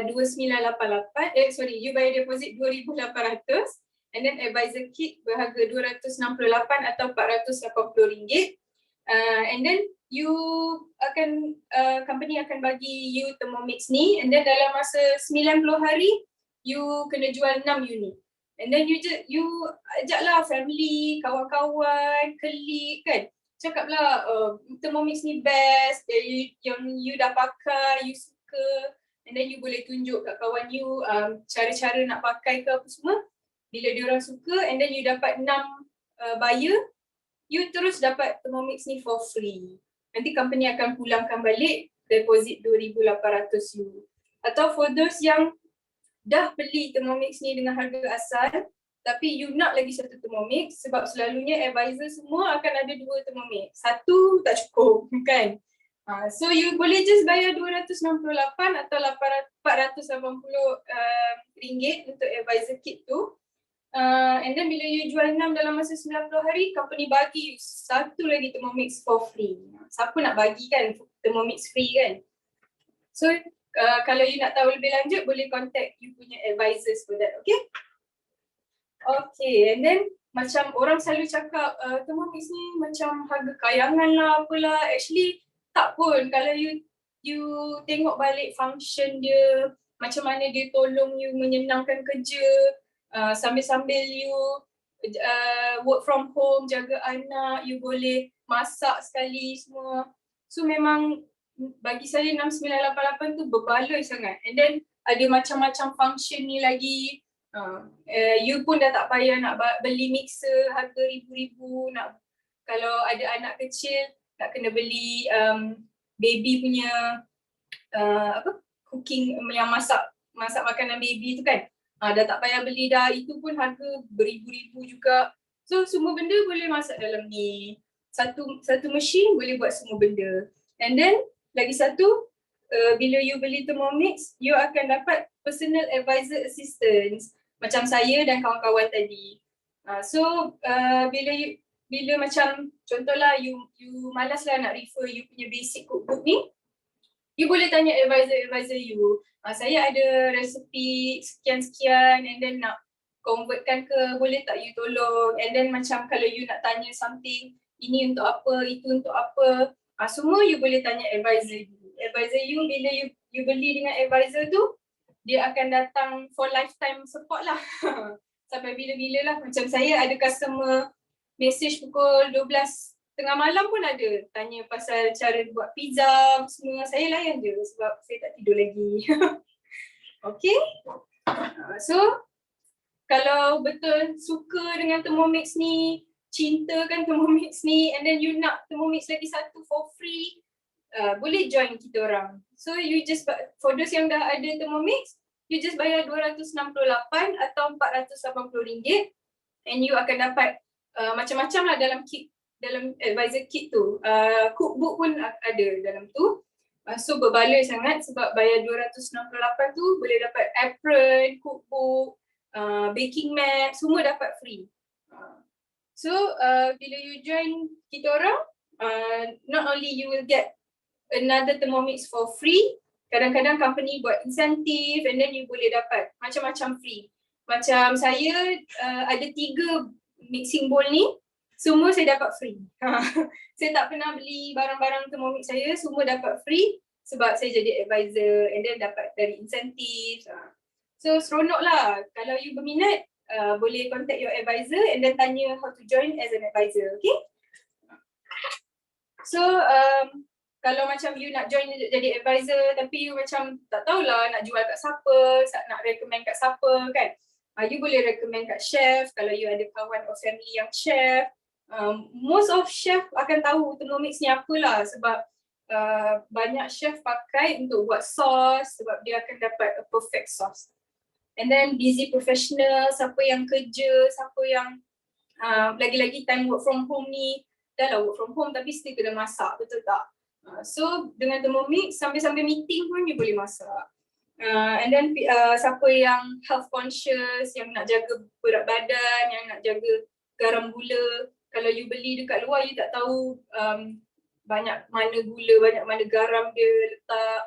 2988 you bayar deposit 2,800 and then advisor kit berharga 268 atau RM480. And then you akan company akan bagi you Thermomix ni, and then dalam masa 90 hari you kena jual 6 unit. And then you ajaklah family, kawan-kawan, colleague kan. Cakaplah Thermomix ni best, yang you dah pakai, you suka, and then you boleh tunjuk kat kawan you cara-cara nak pakai ke apa semua. Bila diorang suka and then you dapat 6 buyer, you terus dapat Thermomix ni for free. Nanti company akan pulangkan balik deposit 2,800 you. Atau for those yang dah beli Thermomix ni dengan harga asal tapi you nak lagi satu Thermomix, sebab selalunya advisor semua akan ada 2 Thermomix. Satu tak cukup kan. So you boleh just bayar 268 atau 480 ringgit untuk advisor kit tu. And then bila you jual 6 dalam masa 90 hari, company bagi you satu lagi Thermomix for free. Siapa nak bagi kan Thermomix free kan. So kalau you nak tahu lebih lanjut, boleh contact you punya advisors for that, okay? Okay, and then macam orang selalu cakap Thermomix ni macam harga kayangan lah apalah. Actually tak pun. Kalau you tengok balik function dia, macam mana dia tolong you menyenangkan kerja, sambil-sambil you work from home, jaga anak, you boleh masak sekali semua. So memang bagi saya 6988 tu berbaloi sangat. And then ada macam-macam function ni lagi. You pun dah tak payah nak beli mixer harga ribu-ribu. Kalau ada anak kecil nak kena beli baby punya cooking yang masak makanan baby tu kan. Dah tak payah beli dah, itu pun harga beribu-ribu juga. So semua benda boleh masak dalam ni. Satu mesin boleh buat semua benda. And then lagi satu, bila you beli Thermomix, you akan dapat personal advisor assistance macam saya dan kawan-kawan tadi. So bila macam contohlah you malaslah nak refer you punya basic cookbook ni, you boleh tanya advisor you. Saya ada resepi sekian-sekian and then nak convertkan ke, boleh tak you tolong? And then macam kalau you nak tanya something, ini untuk apa, itu untuk apa, semua you boleh tanya advisor you. Advisor you bila you beli dengan advisor tu, dia akan datang for lifetime support lah. Sampai bila-bila lah. Macam saya ada customer message pukul 12 tengah malam pun ada tanya pasal cara buat pizza semua. Saya layan je sebab saya tak tidur lagi. Okay. So kalau betul suka dengan Thermomix ni, cintakan Thermomix ni, and then you nak Thermomix lagi satu for free, boleh join kita orang. So you just, for those yang dah ada Thermomix, you just bayar 268 atau 480 ringgit and you akan dapat macam-macam lah dalam kit, dalam advisor kit tu. Cookbook pun ada dalam tu. So berbaloi sangat sebab bayar 268 tu boleh dapat apron, cookbook, baking mat, semua dapat free. So bila you join kita orang, not only you will get another Thermomix for free, kadang-kadang company buat insentif and then you boleh dapat macam-macam free. Macam saya ada 3 mixing bowl ni, semua saya dapat free. Saya tak pernah beli barang-barang Thermomix saya, semua dapat free sebab saya jadi advisor and then dapat dari insentif. So seronok lah. Kalau you berminat, boleh contact your advisor and then tanya how to join as an advisor, okay? So kalau macam you nak join jadi advisor tapi you macam tak tahulah nak jual kat siapa, nak recommend kat siapa kan. You boleh recommend kat chef kalau you ada kawan or family yang chef. Most of chef akan tahu Thermomix ni apalah sebab banyak chef pakai untuk buat sauce sebab dia akan dapat a perfect sauce. And then busy professional, siapa yang kerja, siapa yang lagi-lagi time work from home ni, dah lah work from home tapi still kena masak, betul tak? So dengan Thermomix sambil-sambil meeting pun you boleh masak. And then siapa yang health conscious, yang nak jaga berat badan, yang nak jaga garam gula, kalau you beli dekat luar you tak tahu banyak mana gula, banyak mana garam dia letak.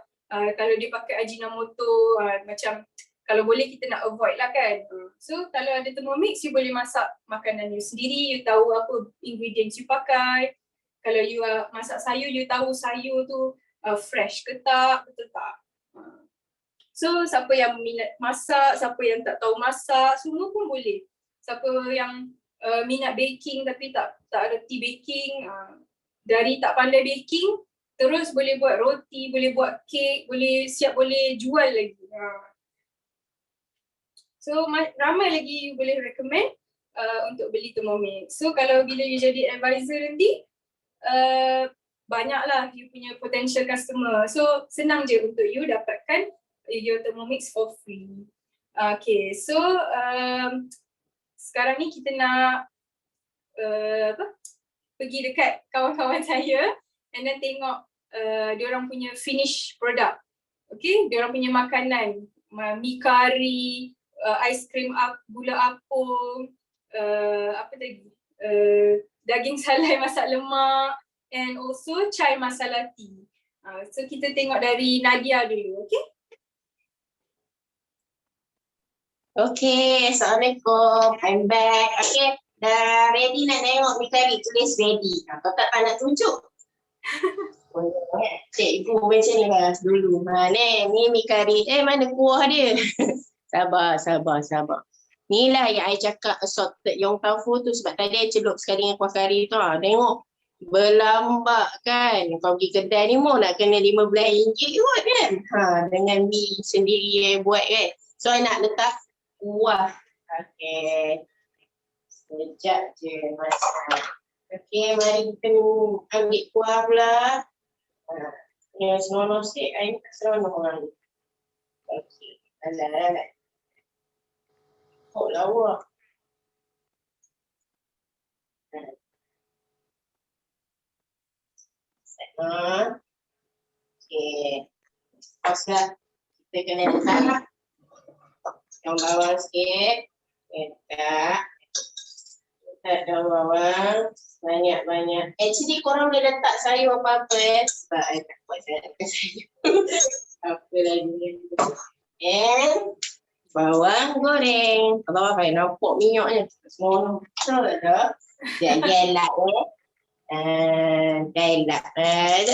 Kalau dia pakai Ajinomoto, macam kalau boleh kita nak avoid lah kan. So kalau ada Thermomix you boleh masak makanan you sendiri, you tahu apa ingredients you pakai. Kalau you masak sayur, you tahu sayur tu fresh ke tak, betul tak? So siapa yang minat masak, siapa yang tak tahu masak, semua pun boleh. Siapa yang minat baking tapi tak reti baking, dari tak pandai baking, terus boleh buat roti, boleh buat kek, boleh jual lagi. So ramai lagi you boleh recommend untuk beli Thermomix. So kalau bila you jadi advisor nanti, banyaklah you punya potential customer. So senang je untuk you dapatkan your Thermomix for free. Okay, so sekarang ni kita nak pergi dekat kawan-kawan saya and then tengok diorang punya finished product. Okay, diorang punya makanan, mi kari, aiskrim gula apong, apa tadi? Daging salai masak lemak, and also chai masala tea. So kita tengok dari Nadia dulu, okay? Okay, Assalamualaikum. I'm back. Okay, dah ready nak tengok mi kari, tulis ready. Kau tak nak tunjuk? Cikgu macam ni lah dulu. Ni mi kari. Mana kuah dia? Sabar. Ni lah yang I cakap assorted yang tofu tu sebab tadi I celup sekali dengan kuah kari tu. Tengok. Berlambak kan. Kau pergi kedai ni mau nak kena RM15 kot kan. Dengan mi sendiri buat kan. So I nak letak kuah. Okay. Sekejap je masak. Okay, mari kita ambil kuah pula. Yang senonoh sikit, I tak senonoh orang. Okay, alah. Oh, lawa. Okay. Pasal kita kena letak daun bawang sikit. Letak daun bawang banyak-banyak. Actually korang boleh letak sayur apa-apa sebab I tak buat sayur. Apa lagi. And bawang goreng. Bawang saya nampak minyaknya. Semua betul dah. Jangan gelak gelak.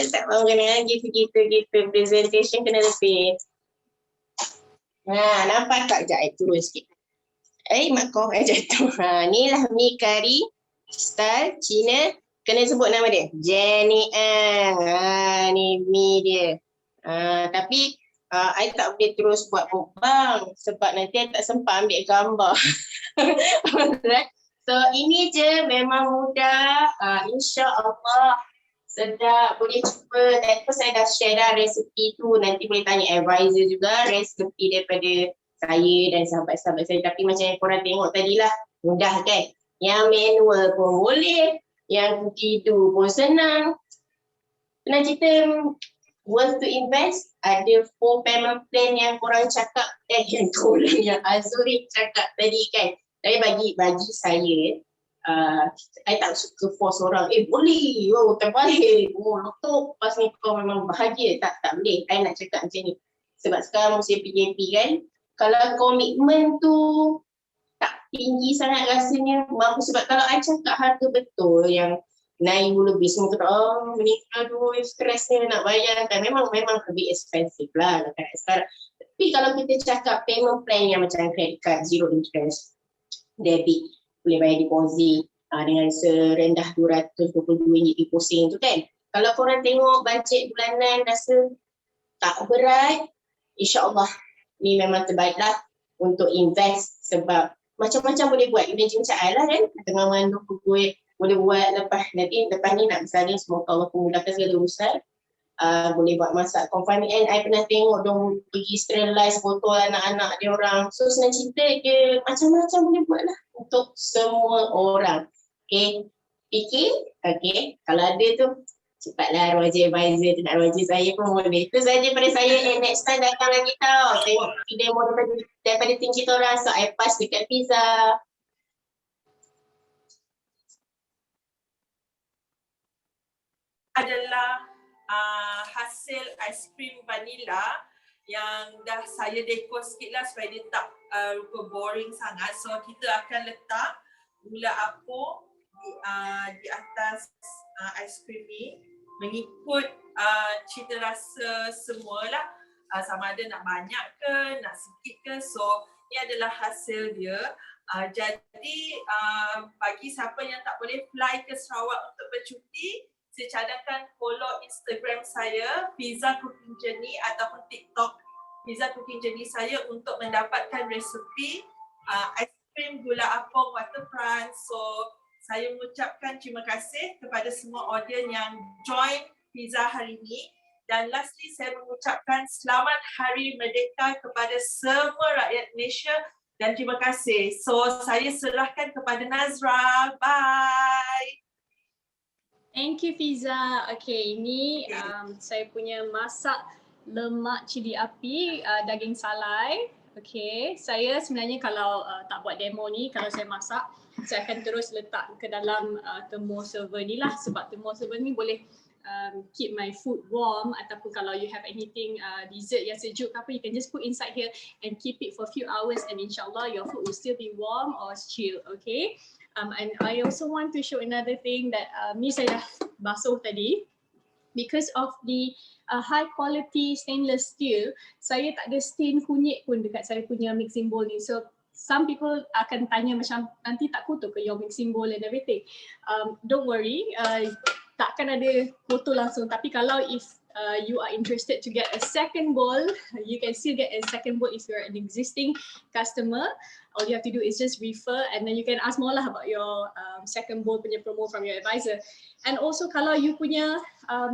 Tak mahu kena gitu presentation kena lebih. Nampak tak? Sekejap I turun sikit. Mak kau jatuh. Ni lah mi kari style Cina. Kena sebut nama dia. Jenny Ang. Ni mi dia. Tapi I tak boleh terus buat mukbang sebab nanti I tak sempat ambil gambar. So ini je memang mudah. InsyaAllah sedap. Boleh cuba. Tadi pun saya dah share dah resepi tu. Nanti boleh tanya advisor juga resepi daripada saya dan sahabat-sahabat saya. Tapi macam yang korang tengok tadilah, mudah kan? Yang manual pun boleh, yang tidur pun senang. Pernah cerita worth to invest, ada 4 payment plan yang korang cakap, yang Azuri cakap tadi kan. Tapi bagi saya, I tak suka force orang, boleh, terbaik, letup, pas ni kau memang bahagia. Tak boleh, I nak cakap macam ni. Sebab sekarang musim PJP kan, kalau komitmen tu tak tinggi sangat rasanya mampu. Sebab kalau I cakap harga betul yang RM9,000 lebih, semua kata meninggal aduh stresnya nak bayar kan. Memang lebih expensive lah sekarang. Tapi kalau kita cakap payment plan yang macam credit card, zero interest, debit, boleh bayar deposit dengan serendah RM222 pusing tu kan. Kalau korang tengok bajet bulanan rasa tak berat, insyaAllah ni memang terbaik lah untuk invest sebab macam-macam boleh buat. Imagine macam I lah kan, tengah mengandung kuih, boleh buat lepas ni nak bersalin, semoga Allah memudahkan segala urusan. Boleh buat masak confinement. And I pernah tengok dong pergi sterilize botol anak-anak dia orang. So senang cerita dia macam-macam boleh buat lah untuk semua orang. Okay, fikir, okay, kalau ada tu Cepatlah Roger advisor tu nak Roger saya pun boleh. Itu saja pada saya and next time datang lagi tau. Tengok demo daripada tim kita orang. So I pass dekat pizza. Adalah hasil aiskrim vanila yang dah saya dekor sikit lah supaya dia tak rupa boring sangat. So kita akan letak gula apung di atas aiskrim ni mengikut cita rasa semualah, sama ada nak banyak ke, nak sikit ke. So ni adalah hasil dia. Jadi bagi siapa yang tak boleh fly ke Sarawak untuk bercuti, saya cadangkan follow Instagram saya, Pizza Cooking Journey, ataupun TikTok Pizza Cooking Journey saya untuk mendapatkan resepi aiskrim gula apong Waterfront. So saya mengucapkan terima kasih kepada semua audiens yang join Pizza hari ini. Dan lastly, saya mengucapkan selamat Hari Merdeka kepada semua rakyat Malaysia dan terima kasih. So saya serahkan kepada Nazra. Bye. Thank you Fiza. Okay, ini saya punya masak lemak cili api daging salai. Okay, saya sebenarnya kalau tak buat demo ni, kalau saya masak, saya akan terus letak ke dalam thermo server ni lah, sebab thermo server ni boleh keep my food warm, ataupun kalau you have anything dessert yang sejuk ke apa, you can just put inside here and keep it for a few hours and insyaAllah your food will still be warm or chill. Okay. And I also want to show another thing that ni saya dah basuh tadi. Because of the high quality stainless steel, saya tak ada stain kunyit pun dekat saya punya mixing bowl ni. So some people akan tanya macam nanti tak kotor ke your mixing bowl and everything. Don't worry, takkan ada kotor langsung. Tapi kalau if you are interested to get a second bowl, you can still get a second bowl if you're an existing customer. All you have to do is just refer and then you can ask more lah about your second bowl punya promo from your advisor. And also kalau you punya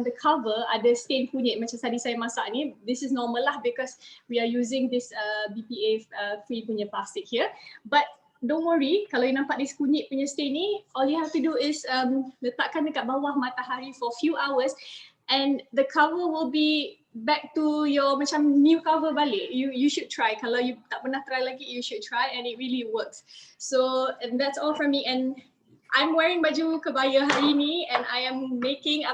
the cover ada stain kunyit macam tadi saya masak ni, this is normal lah because we are using this BPA free punya plastic here. But don't worry, kalau you nampak this kunyit punya stain ni, all you have to do is letakkan dekat bawah matahari for few hours and the cover will be back to your macam new cover balik. You should try. Kalau you tak pernah try lagi, you should try and it really works. So and that's all from me. And I'm wearing baju kebaya hari ni and I am making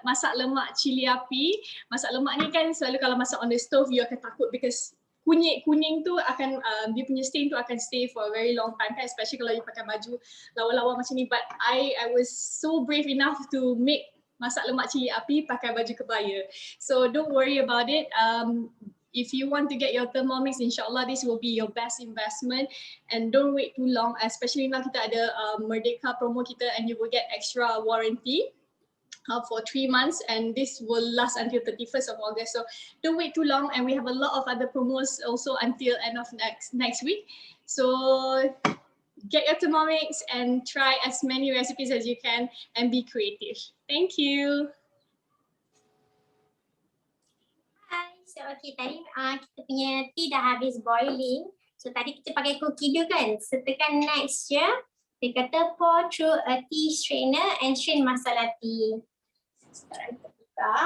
masak lemak cili api. Masak lemak ni kan selalu kalau masak on the stove you akan takut because kunyit kuning tu akan dia punya stain tu akan stay for a very long time kan, especially kalau you pakai baju lawa-lawa macam ni. But I was so brave enough to make masak lemak cili api pakai baju kebaya. So don't worry about it. If you want to get your Thermomix, insyaAllah this will be your best investment and don't wait too long, especially now kita ada Merdeka promo kita and you will get extra warranty for 3 months and this will last until 31st of August. So don't wait too long and we have a lot of other promos also until end of next week. So get your Thermomix and try as many recipes as you can and be creative. Thank you. So okay, tadi kita punya tea dah habis boiling. So tadi kita pakai cookie dough kan. So tekan next je. Dia kata pour through a tea strainer and strain masala tea. Sekarang kita buka.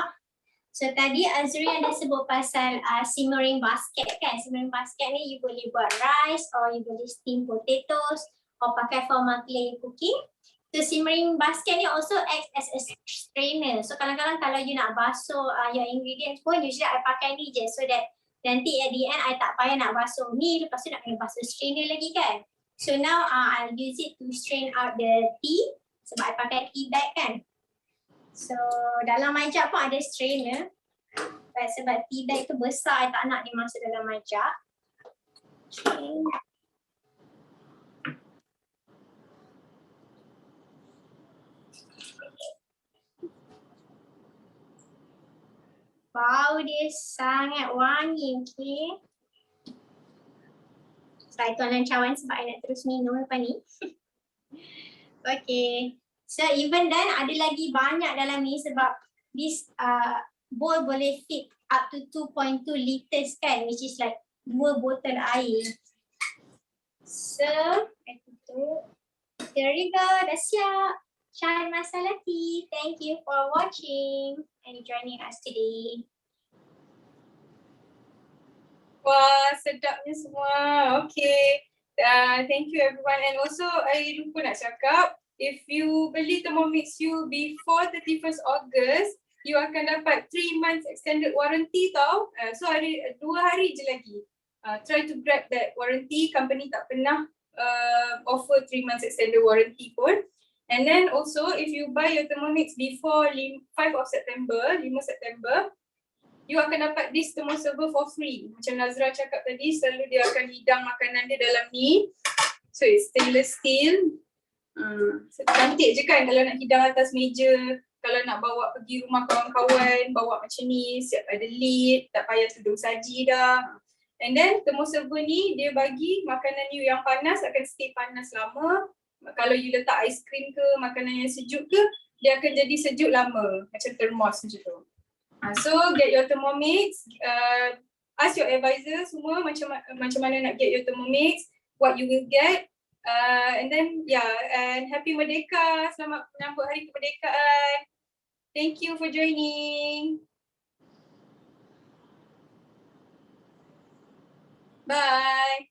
So tadi Azri ada sebut pasal simmering basket kan. Simmering basket ni you boleh buat rice or you boleh steam potatoes or pakai formal clay cooking. So simmering basket ni also acts as a strainer. So kadang-kadang kalau you nak basuh your ingredients pun usually I pakai ni je so that nanti at the end I tak payah nak basuh ni lepas tu nak kena basuh strainer lagi kan. So now I'll use it to strain out the tea sebab I pakai tea bag kan. So dalam majak pun ada strainer. But sebab tea bag tu besar I tak nak dia masuk dalam majak. Okay. Bau dia sangat wangi, okay. Saya tuan dan cawan sebab I nak terus minum lepas ni. Okay. So even then ada lagi banyak dalam ni sebab this bowl boleh fit up to 2.2 liters kan, which is like 2 botol air. So, I tutup. There you go, dah siap. Chai Masala Tea. Thank you for watching and joining us today. Wah, sedapnya semua. Okay. Thank you everyone. And also, I lupa nak cakap, if you beli Thermomix you before 31st August, you akan dapat 3 months extended warranty tau. So ada 2 hari je lagi. Try to grab that warranty. Company tak pernah offer 3 months extended warranty pun. And then also, if you buy your Thermomix before 5 September, you akan dapat this thermos server for free. Macam Nazra cakap tadi, selalu dia akan hidang makanan dia dalam ni. So it's stainless steel. Cantik je kan kalau nak hidang atas meja, kalau nak bawa pergi rumah kawan-kawan, bawa macam ni, siap ada lid, tak payah tudung saji dah. And then thermos server ni dia bagi makanan you yang panas akan stay panas lama. Kalau you letak aiskrim ke, makanan yang sejuk ke, dia akan jadi sejuk lama. Macam thermos macam tu. So get your Thermomix, ask your advisor semua macam mana nak get your Thermomix, what you will get, and then and happy Merdeka, selamat menyambut hari kemerdekaan. Thank you for joining. Bye.